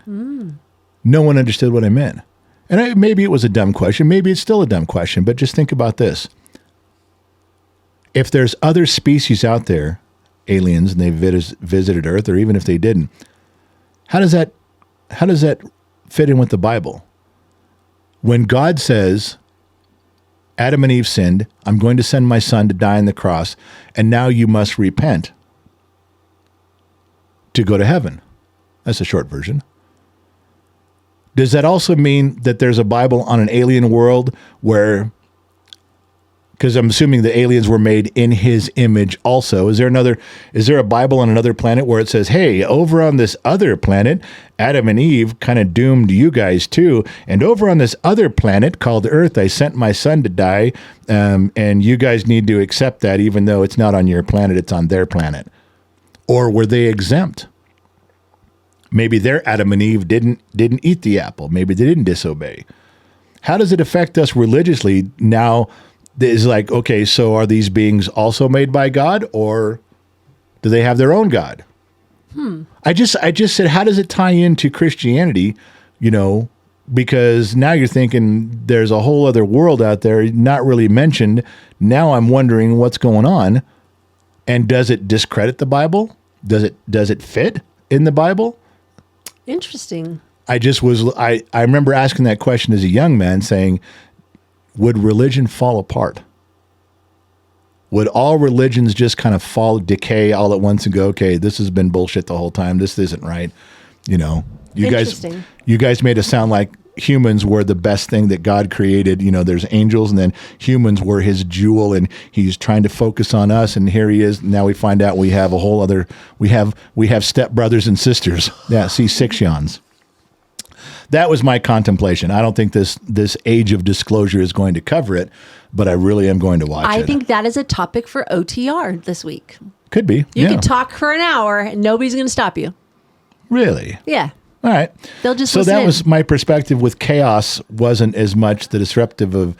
No one understood what I meant. And maybe it was a dumb question. Maybe it's still a dumb question, but just think about this. If there's other species out there aliens and they visited Earth, or even if they didn't, how does that fit in with the Bible? When God says, Adam and Eve sinned, I'm going to send my son to die on the cross, and now you must repent to go to heaven. That's a short version. Does that also mean that there's a Bible on an alien world where, because I'm assuming the aliens were made in his image also. Is there a Bible on another planet where it says, hey, over on this other planet, Adam and Eve kind of doomed you guys too. And over on this other planet called Earth, I sent my son to die. And you guys need to accept that even though it's not on your planet, it's on their planet. Or were they exempt? Maybe their Adam and Eve didn't eat the apple. Maybe they didn't disobey. How does it affect us religiously now? Is like, okay, so are these beings also made by God, or do they have their own God? I just said, how does it tie into Christianity? Because now you're thinking there's a whole other world out there not really mentioned. Now I'm wondering what's going on, and does it discredit the Bible? Does it fit in the Bible? Interesting. I remember asking that question as a young man, saying, would religion fall apart? Would all religions just kind of decay all at once and go, okay, this has been bullshit the whole time. This isn't right. You guys made it sound like humans were the best thing that God created. There's angels, and then humans were his jewel, and he's trying to focus on us. And here he is. Now we find out we have a whole other, we have step brothers and sisters. Yeah. See, 6 yawns. That was my contemplation. I don't think this age of disclosure is going to cover it, but I really am going to watch it. I think that is a topic for OTR this week. Could be. You can talk for an hour and nobody's going to stop you. Really? Yeah. All right. They'll just So that was my perspective with chaos. Wasn't as much the disruptive of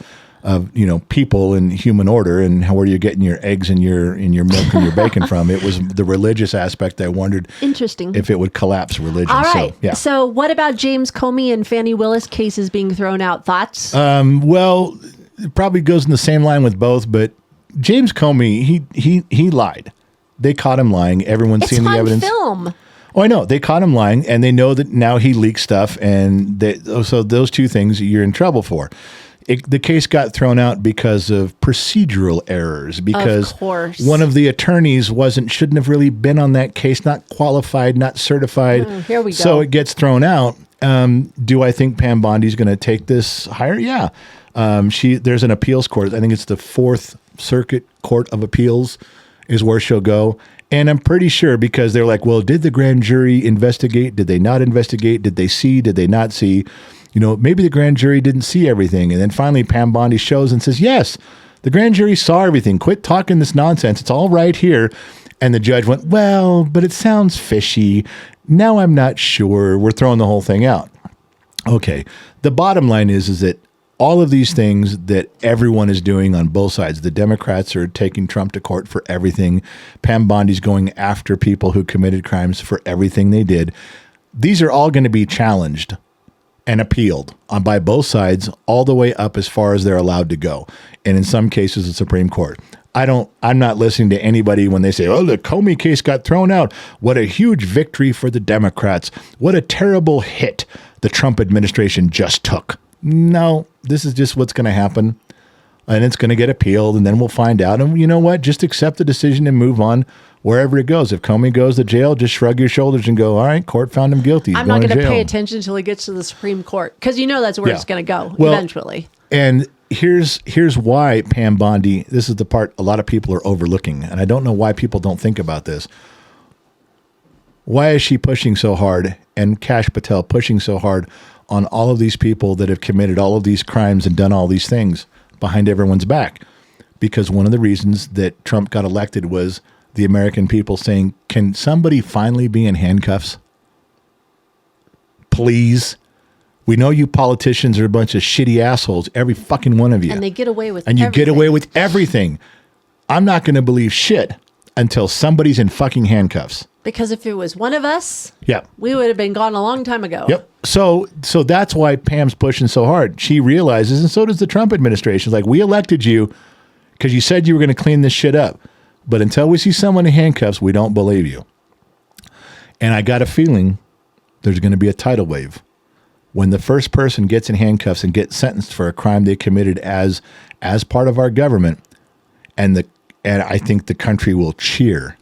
people and human order and where you're getting your eggs and your milk and your bacon from. It was the religious aspect. I wondered if it would collapse religion. All right. So, yeah. So what about James Comey and Fani Willis cases being thrown out? Thoughts? Well, it probably goes in the same line with both, but James Comey, he lied. They caught him lying. Everyone's seen the evidence. Film. Oh, I know. They caught him lying, and they know that now he leaked stuff, and so those two things you're in trouble for. The case got thrown out because of procedural errors, because of course. One of the attorneys shouldn't have really been on that case, not qualified, not certified. Here we go. So it gets thrown out. Do I think Pam Bondi's going to take this higher? Yeah. There's an appeals court. I think it's the 4th Circuit Court of Appeals is where she'll go. And I'm pretty sure, because they're like, well, did the grand jury investigate? Did they not investigate? Did they see? Did they not see? Maybe the grand jury didn't see everything. And then finally Pam Bondi shows and says, yes, the grand jury saw everything. Quit talking this nonsense. It's all right here. And the judge went, well, but it sounds fishy. Now I'm not sure. We're throwing the whole thing out. Okay. The bottom line is that all of these things that everyone is doing on both sides, the Democrats are taking Trump to court for everything. Pam Bondi's going after people who committed crimes for everything they did. These are all going to be challenged and appealed on by both sides all the way up as far as they're allowed to go. And in some cases, the Supreme Court. I'm not listening to anybody when they say, oh, the Comey case got thrown out. What a huge victory for the Democrats. What a terrible hit the Trump administration just took. No, this is just what's going to happen. And it's going to get appealed, and then we'll find out. And you know what? Just accept the decision and move on wherever it goes. If Comey goes to jail, just shrug your shoulders and go, all right, court found him guilty. I'm not going to pay attention until he gets to the Supreme Court, because that's where it's going to go eventually. And here's why Pam Bondi, this is the part a lot of people are overlooking, and I don't know why people don't think about this. Why is she pushing so hard, and Kash Patel pushing so hard on all of these people that have committed all of these crimes and done all these things behind everyone's back? Because one of the reasons that Trump got elected was the American people saying, can somebody finally be in handcuffs? Please. We know you politicians are a bunch of shitty assholes, every fucking one of you. And they get away with everything. And you get away with everything. I'm not going to believe shit until somebody's in fucking handcuffs. Because if it was one of us, we would have been gone a long time ago. Yep. So that's why Pam's pushing so hard. She realizes, and so does the Trump administration, like, we elected you because you said you were going to clean this shit up. But until we see someone in handcuffs, we don't believe you. And I got a feeling there's going to be a tidal wave. When the first person gets in handcuffs and gets sentenced for a crime they committed as part of our government, and I think the country will cheer.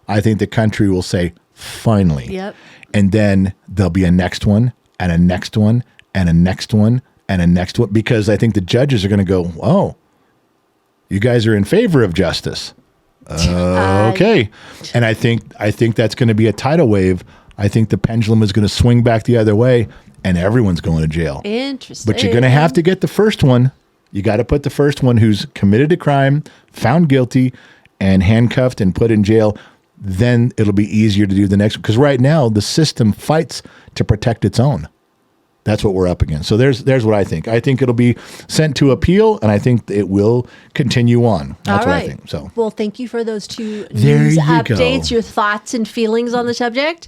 I think the country will say, finally. Yep. And then there'll be a next one, and a next one, and a next one, and a next one, because I think the judges are going to go, oh, you guys are in favor of justice. Okay. And I think that's going to be a tidal wave. I think the pendulum is going to swing back the other way, and everyone's going to jail. Interesting. But you're going to have to get the first one. You got to put the first one who's committed a crime, found guilty, and handcuffed and put in jail. Then it'll be easier to do the next one. Because right now, the system fights to protect its own. That's what we're up against. So there's what I think. I think it'll be sent to appeal, and I think it will continue on. That's what I think. So, well, thank you for those two There news you updates, go. your thoughts and feelings on the subject.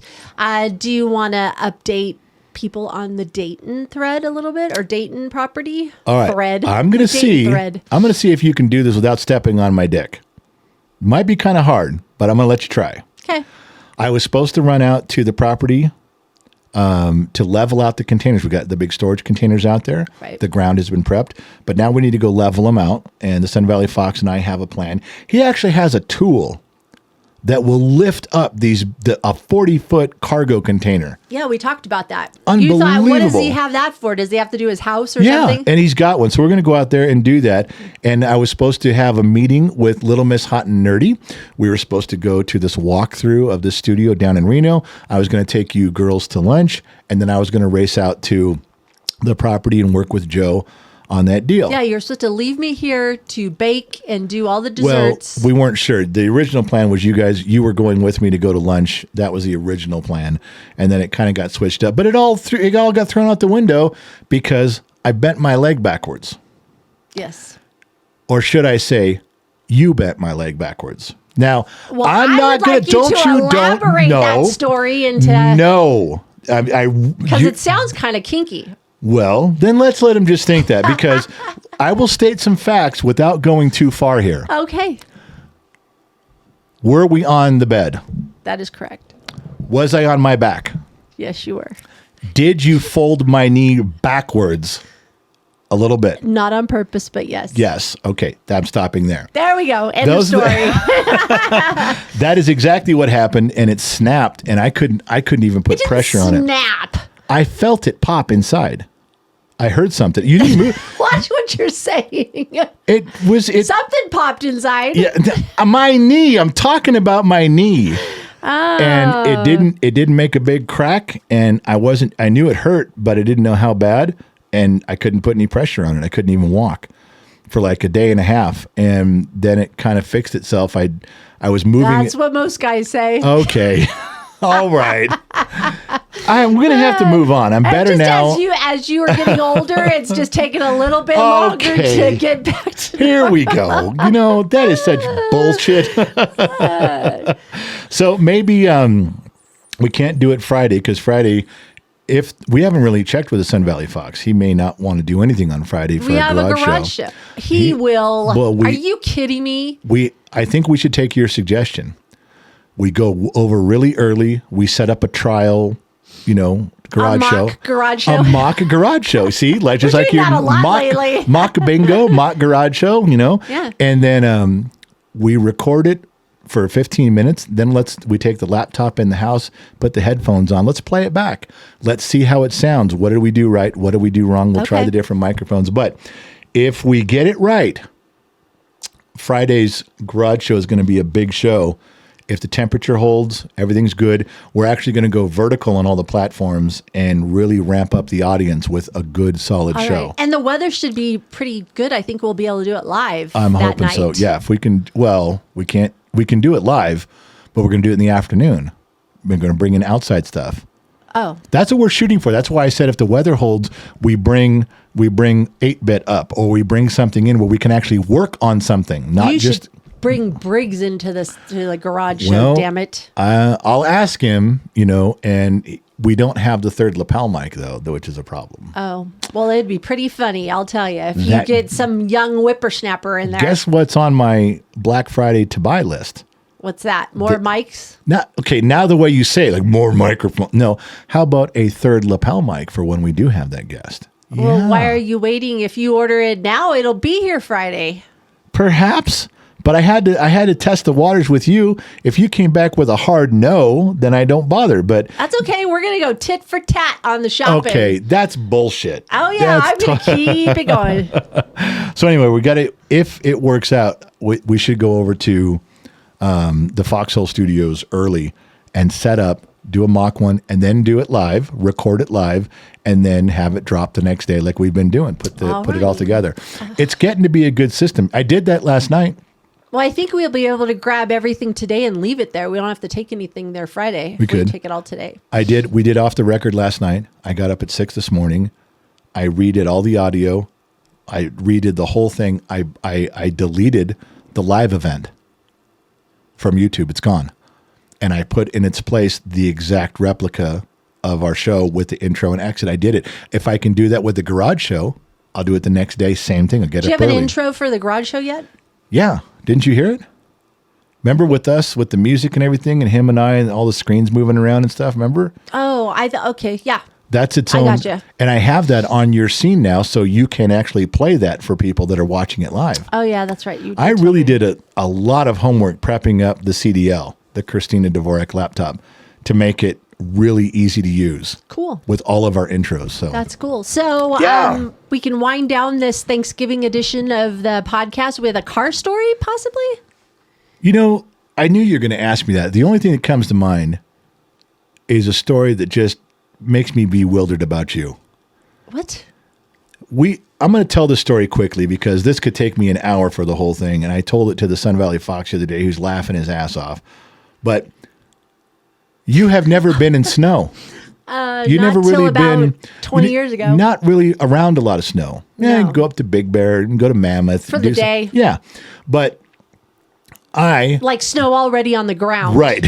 Do you want to update people on the Dayton thread a little bit, or Dayton property all right, thread? I'm going to see. Thread. I'm going to see if you can do this without stepping on my dick. Might be kind of hard, but I'm going to let you try. Okay. I was supposed to run out to the property to level out the containers. We got the big storage containers out there. Right. The ground has been prepped, but now we need to go level them out. And the Sun Valley Fox and I have a plan. He actually has a tool that will lift up a 40-foot cargo container. Yeah, we talked about that. Unbelievable. You thought, what does he have that for? Does he have to do his house or Yeah, something? and he's got one. So we're going to go out there and do that. And I was supposed to have a meeting with Little Miss Hot and Nerdy. We were supposed to go to this walkthrough of the studio down in Reno. I was going to take you girls to lunch, and then I was going to race out to the property and work with Joe on that deal. Yeah, you're supposed to leave me here to bake and do all the Well, desserts. we weren't sure. The original plan was you were going with me to go to lunch. That was the original plan. And then it kind of got switched up. But it all got thrown out the window because I bent my leg backwards. Yes. Or should I say, you bent my leg backwards. Now, Well, I'm I not would going like to, don't to you, elaborate don't, that no, story into, no. because it sounds kind of kinky. Well, then let's let him just think that, because I will state some facts without going too far here. Okay, Were we on the bed? that is correct. Was I on my back? Yes, you were. Did you fold my knee backwards a little bit? Not on purpose, but yes. Yes. Okay. I'm stopping there. There we go. End Those of are story. That is exactly what happened, and it snapped, and I couldn't even put pressure on it. Snap. I felt it pop inside. I heard something. You didn't move. Watch what you're saying. Something popped inside. Yeah, my knee. I'm talking about my knee. And it didn't make a big crack, and I knew it hurt, but I didn't know how bad, and I couldn't put any pressure on it. I couldn't even walk for like a day and a half, and then it kind of fixed itself. I was moving. That's what most guys say. Okay. All right. I'm going to have to move on. I'm better just now. As you are getting older, it's just taking a little bit longer Okay. to get back to Here we go. That is such bullshit. So maybe we can't do it Friday, because Friday, if we haven't really checked with the Sun Valley Fox, he may not want to do anything on Friday for we a have garage a garage show. He will. well, Are you kidding me? I think we should take your suggestion. We go over really early. We set up a trial, garage show. Garage show. A mock garage show. See, like just We're like doing your that a lot mock lately. mock bingo, mock garage show. Yeah. And then we record it for 15 minutes. Then we take the laptop in the house, put the headphones on. Let's play it back. Let's see how it sounds. What did we do right? What did we do wrong? We'll try Okay. the different microphones. But if we get it right, Friday's garage show is going to be a big show. If the temperature holds, everything's good. We're actually going to go vertical on all the platforms and really ramp up the audience with a good, solid All show. right. And the weather should be pretty good. I think we'll be able to do it live. I'm that hoping night. so. Yeah, if we can. Well, we can't. We can do it live, but we're going to do it in the afternoon. We're going to bring in outside stuff. Oh, That's what we're shooting for. That's why I said if the weather holds, we bring 8-bit up, or we bring something in where we can actually work on something, not you just. should bring Briggs to the garage show. Well, Damn it! I'll ask him, and We don't have the third lapel mic though, which is a problem. Oh, well, it'd be pretty funny, I'll tell you, if you get some young whippersnapper in there. Guess what's on my Black Friday to buy list? What's that? More mics? Now the way you say it, like more microphone. No, how about a third lapel mic for when we do have that guest? Well, why are you waiting? If you order it now, it'll be here Friday. Perhaps. But I had to test the waters with you. If you came back with a hard no, then I don't bother. But that's okay. We're gonna go tit for tat on the shopping. Okay, that's bullshit. Oh yeah, I'm gonna keep it going. So anyway, we got to. If it works out, we should go over to the Foxhole Studios early and set up, do a mock one, and then do it live, record it live, and then have it drop the next day like we've been doing. Put it all together. It's getting to be a good system. I did that last night. Well, I think we'll be able to grab everything today and leave it there. We don't have to take anything there Friday. We could take it all today. We did off the record last night. I got up at 6 this morning. I redid all the audio. I redid the whole thing. I deleted the live event from YouTube. It's gone. And I put in its place the exact replica of our show with the intro and exit. I did it. If I can do that with the garage show, I'll do it the next day. Same thing. I'll get it early. Do you have an intro for the garage show yet? Yeah. Didn't you hear it? Remember with us, with the music and everything, and him and I, and all the screens moving around and stuff? Remember? Oh, okay, yeah. That's its own. I gotcha. And I have that on your scene now, so you can actually play that for people that are watching it live. Oh yeah, that's right. I really did a lot of homework prepping up the CDL, the Christina Dvorak laptop, to make it really easy to use. Cool. With all of our intros. So that's cool. So we can wind down this Thanksgiving edition of the podcast with a car story, possibly? You know, I knew you were going to ask me that. The only thing that comes to mind is a story that just makes me bewildered about you. What? I'm going to tell the story quickly because this could take me an hour for the whole thing. And I told it to the Sun Valley Fox the other day, who's laughing his ass off. But you have never been in snow. You never really been 20 years ago. Not really around a lot of snow. Yeah, no. Go up to Big Bear and go to Mammoth for the day. Yeah, but I like snow already on the ground. Right.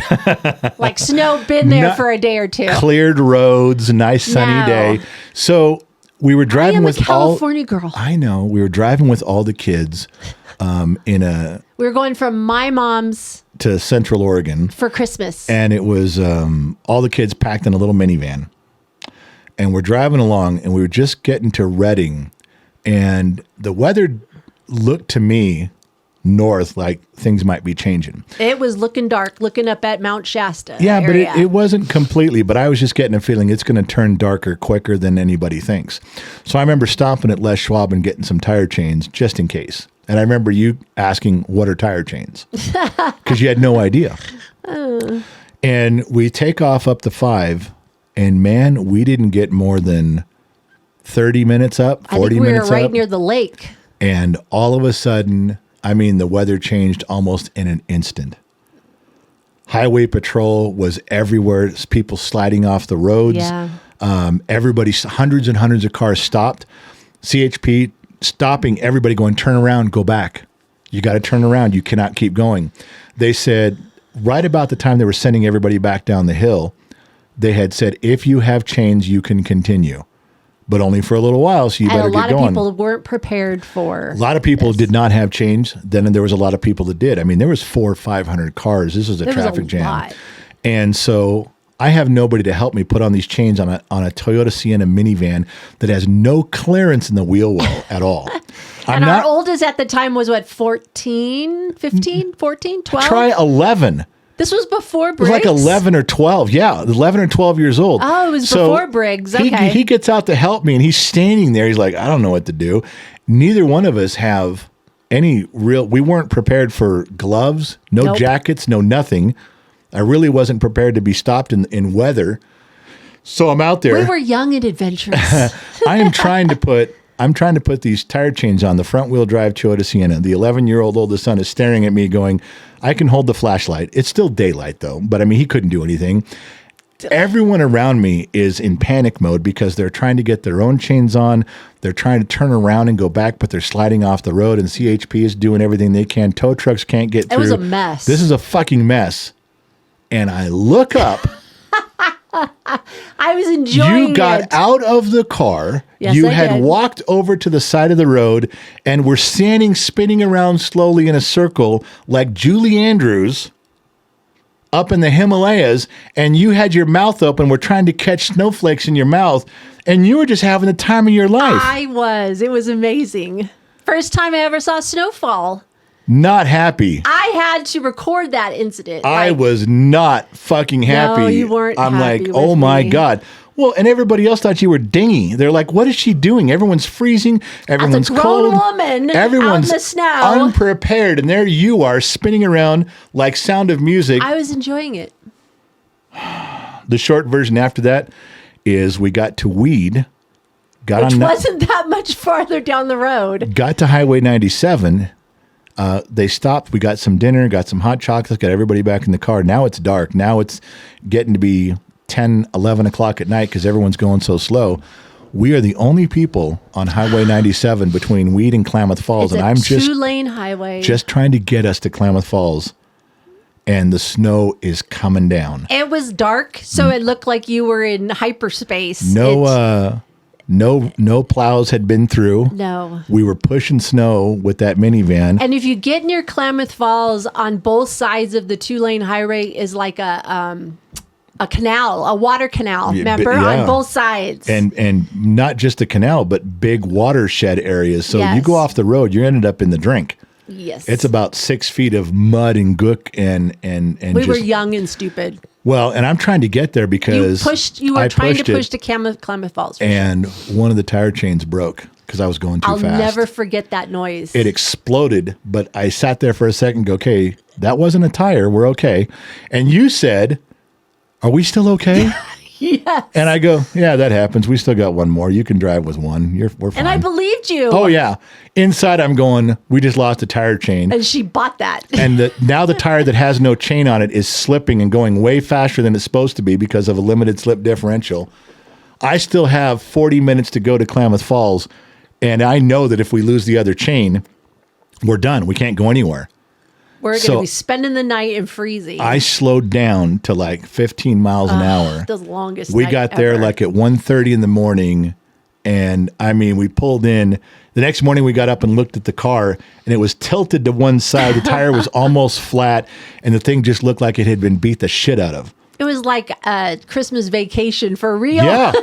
Like snow been there for a day or two. Cleared roads, nice sunny day. So we were driving with a California girl. I know. We were driving with all the kids we were going from my mom's to Central Oregon for Christmas. And it was all the kids packed in a little minivan. And we're driving along and we were just getting to Redding. And the weather looked to me north like things might be changing. It was looking dark, looking up at Mount Shasta. Yeah, area. But it wasn't completely. But I was just getting a feeling it's going to turn darker quicker than anybody thinks. So I remember stopping at Les Schwab and getting some tire chains just in case. And I remember you asking, what are tire chains? Because you had no idea. And we take off up to 5, and man, we didn't get more than 30 minutes up, 40 minutes up. I think we were right near the lake. And all of a sudden, I mean, the weather changed almost in an instant. Highway patrol was everywhere. People sliding off the roads. Yeah. Everybody, hundreds and hundreds of cars stopped. CHP stopping everybody, going, turn around, go back. You got to turn around. You cannot keep going. They said right about the time they were sending everybody back down the hill, they had said, if you have chains, you can continue, but only for a little while. So you better get going. A lot of people weren't prepared for. A lot of people did not have chains. Then there was a lot of people that did. I mean, there was 400 or 500 cars. This was a traffic jam. Lot. And so I have nobody to help me put on these chains on a Toyota Sienna minivan that has no clearance in the wheel well at all. And our oldest at the time was what, 14, 15, 14, 12? Try 11. This was before Briggs? It was like 11 or 12. Yeah, 11 or 12 years old. Oh, it was before Briggs. Okay. He gets out to help me, and he's standing there. He's like, I don't know what to do. Neither one of us have any real... We weren't prepared for gloves, no jackets, no nothing. I really wasn't prepared to be stopped in weather. So I'm out there. We were young and adventurous. I'm trying to put these tire chains on the front wheel drive Toyota Sienna. The 11-year-old oldest son is staring at me going, I can hold the flashlight. It's still daylight though, but I mean, he couldn't do anything. Everyone around me is in panic mode because they're trying to get their own chains on. They're trying to turn around and go back, but they're sliding off the road, and CHP is doing everything they can. Tow trucks can't get through. It was a mess. This is a fucking mess. And I look up I was enjoying You got it. out of the car. Yes, you I had did. walked over to the side of the road and were standing, spinning around slowly in a circle like Julie Andrews up in the Himalayas. And you had your mouth open, were trying to catch snowflakes in your mouth. And you were just having the time of your life. I was. It was amazing. First time I ever saw snowfall. Not happy. I had to record that incident. I Like, was not fucking happy. you weren't I'm happy like, with oh my me. God. Well, and everybody else thought you were dingy. They're like, what is she doing? Everyone's freezing. Everyone's grown cold. woman out in Everyone's the snow. unprepared. And there you are spinning around like Sound of Music. I was enjoying it. The short version after that is we got to Weed. Which wasn't that much farther down the road. Got to Highway 97. They stopped. We got some dinner, got some hot chocolates, got everybody back in the car. Now it's dark. Now it's getting to be 10, 11 o'clock at night because everyone's going so slow. We are the only people on Highway 97 between Weed and Klamath Falls. It's And a I'm just two-lane highway. just trying to get us to Klamath Falls. And the snow is coming down. It was dark, so it looked like you were in hyperspace. No plows had been through. No. We were pushing snow with that minivan. And if you get near Klamath Falls, on both sides of the two-lane highway is like a canal, a water canal. Yeah, Remember, yeah. on both sides. And not just a canal, but big watershed areas. So Yes. you go off the road, you're ended up in the drink. yes, It's about 6 feet of mud and gook and we just, were young and stupid. well, and I'm trying to get there You because You were I trying to pushed push it, to Klamath Falls. and one of the tire chains broke because I was going too I'll fast. never forget that noise. It exploded, but I sat there for a second and go, okay, that wasn't a tire. We're okay. And you said, are we still okay? Yes. And I go, yeah, that happens. We still got one more. You can drive with one. We're fine. And I believed you. Oh, yeah. Inside, I'm going, we just lost a tire chain. And she bought that. And now the tire that has no chain on it is slipping and going way faster than it's supposed to be because of a limited slip differential. I still have 40 minutes to go to Klamath Falls. And I know that if we lose the other chain, we're done. We can't go anywhere. We're going to So- be spending the night in freezing. I slowed down to like 15 miles an hour. the longest We night got there ever. like at 1:30 in the morning. And I mean, we pulled in. The next morning, we got up and looked at the car, and it was tilted to one side. The tire was almost flat, and the thing just looked like it had been beat the shit out of. It was like a Christmas vacation for real. Yeah,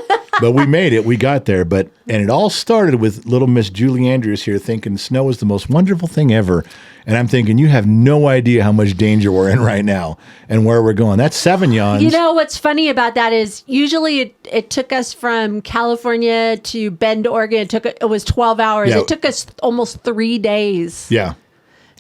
but we made it. We got there. And it all started with little Miss Julie Andrews here thinking snow is the most wonderful thing ever. And I'm thinking, you have no idea how much danger we're in right now and where we're going. That's 7 yawns. You know what's funny about that is usually it took us from California to Bend, Oregon. It was 12 hours. Yeah. It took us almost 3 days Yeah.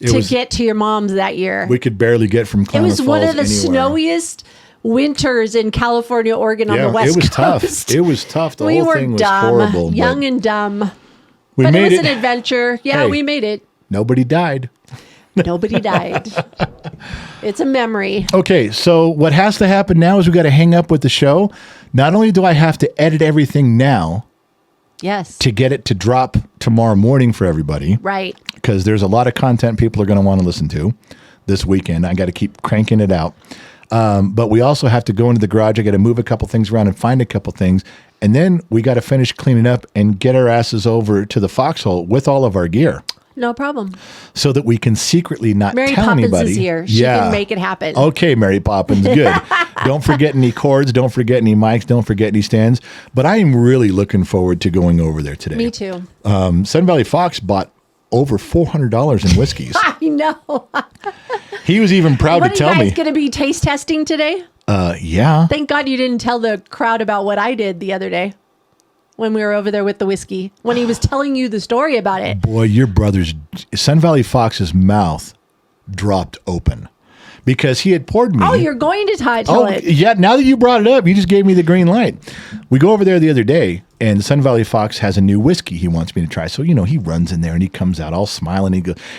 It to was, get to your mom's that year. we could barely get from It Klamath was Falls one of the anywhere. snowiest winters in California, Oregon on the West it was Coast. tough. It was tough. The we whole were thing was dumb, horrible. young but and dumb. we But it made was an adventure. Yeah, Hey. we made it. Nobody died. Nobody died. It's a memory. Okay, so what has to happen now is we got to hang up with the show. Not only do I have to edit everything now Yes. to get it to drop tomorrow morning for everybody, Right. because there's a lot of content people are going to want to listen to this weekend. I got to keep cranking it out. But we also have to go into the garage. I got to move a couple things around and find a couple things. And then we got to finish cleaning up and get our asses over to the foxhole with all of our gear No problem. so that we can secretly not Mary tell Poppins anybody. is here. She can make it happen. Okay, Mary Poppins, good. Don't forget any cords. Don't forget any mics. Don't forget any stands. But I am really looking forward to going over there today. Me too. Sun Valley Fox bought over $400 in whiskeys. I know. He was even proud What to are tell you guys me. going to be taste testing today? Yeah. Thank God you didn't tell the crowd about what I did the other day when we were over there with the whiskey, when he was telling you the story about it. Boy, your brother's Sun Valley Fox's mouth dropped open because he had poured me. Oh, you're going to tell Oh, it. yeah. Now that you brought it up, you just gave me the green light. We go over there the other day, and Sun Valley Fox has a new whiskey he wants me to try. So, he runs in there and he comes out all smiling.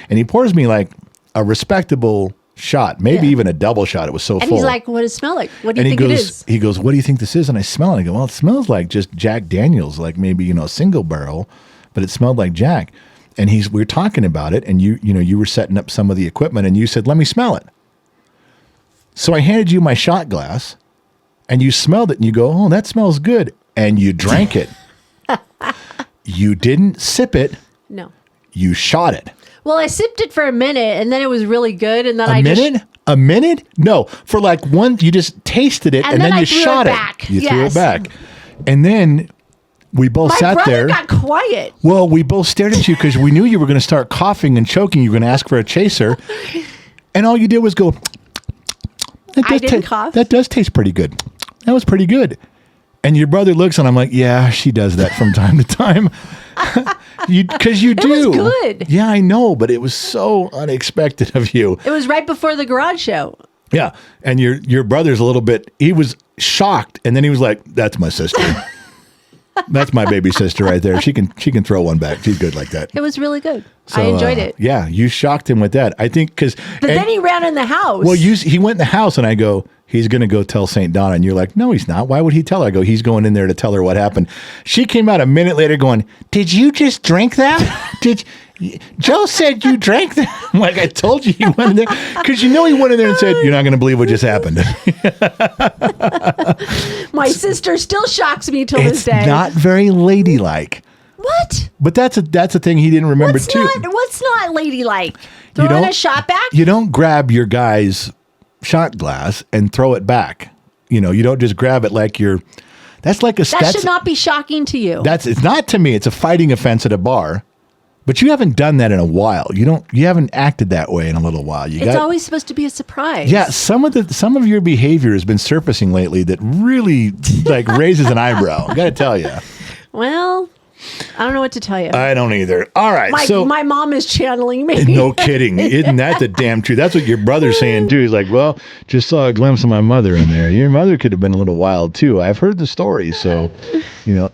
And he pours me like a respectable shot, maybe Yeah. even a double shot. It was so And full. he's like, what does it smell like? What do and you he think goes, it is? he goes, what do you think this is? And I smell it. I go, well, it smells like just Jack Daniels, like maybe, a single barrel, but it smelled like Jack. And we were talking about it, and you were setting up some of the equipment, and you said, let me smell it. So I handed you my shot glass, and you smelled it and you go, oh, that smells good. And you drank it. You didn't sip it. No. You shot it. Well, I sipped it for a minute and then it was really good. And then A minute? No. For like one, you just tasted it and then you shot it. Back. You threw it back. And then we both sat there. My brother got quiet. Well, we both stared at you because we knew you were going to start coughing and choking. You were going to ask for a chaser. And all you did was go. I didn't cough. That does taste pretty good. That was pretty good. And your brother looks and I'm like, yeah, she does that from time to time. Because you do. It was good. Yeah, I know, but it was so unexpected of you. It was right before the garage show. Yeah. And your brother's a little bit, he was shocked. And then he was like, that's my sister. That's my baby sister right there. She can throw one back. She's good like that. It was really good. So, I enjoyed it. Yeah, you shocked him with that. I think because. But then he ran in the house. Well, he went in the house and I go, he's going to go tell St. Donna. And you're like, no, he's not. Why would he tell her? I go, he's going in there to tell her what happened. She came out a minute later going, did you just drink that? Joe said you drank that. I'm like, I told you he went in there. Because he went in there and said, you're not going to believe what just happened. My sister still shocks me till this day. It's not very ladylike. What? But that's a thing he didn't remember too. What's not ladylike? Throwing a shot back? You don't grab your guy's shot glass and throw it back. You don't just grab it like you're. That's like a. That should not be shocking to you. It's not to me. It's a fighting offense at a bar. But you haven't done that in a while. You haven't acted that way in a little while. It's always supposed to be a surprise. Yeah, some of your behavior has been surfacing lately that really like raises an eyebrow. I got to tell you. Well, I don't know what to tell you. I don't either. All right, my mom is channeling me. No kidding. Isn't that the damn truth? That's what your brother's saying too. He's like, well, just saw a glimpse of my mother in there. Your mother could have been a little wild too. I've heard the story, so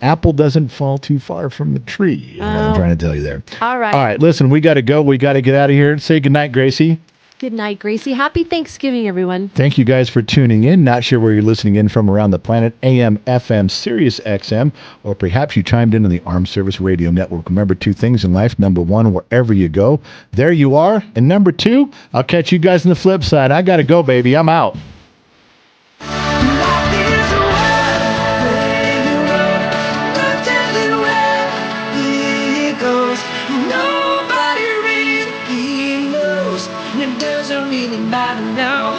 apple doesn't fall too far from the tree. I'm trying to tell you there. All right. All right. Listen, we got to go. We got to get out of here. Say goodnight, Gracie. Good night, Gracie. Happy Thanksgiving, everyone. Thank you guys for tuning in. Not sure where you're listening in from around the planet, AM, FM, Sirius XM, or perhaps you chimed in on the Armed Service Radio Network. Remember two things in life. Number one, wherever you go, there you are. And number two, I'll catch you guys on the flip side. I got to go, baby. I'm out. It doesn't really matter now.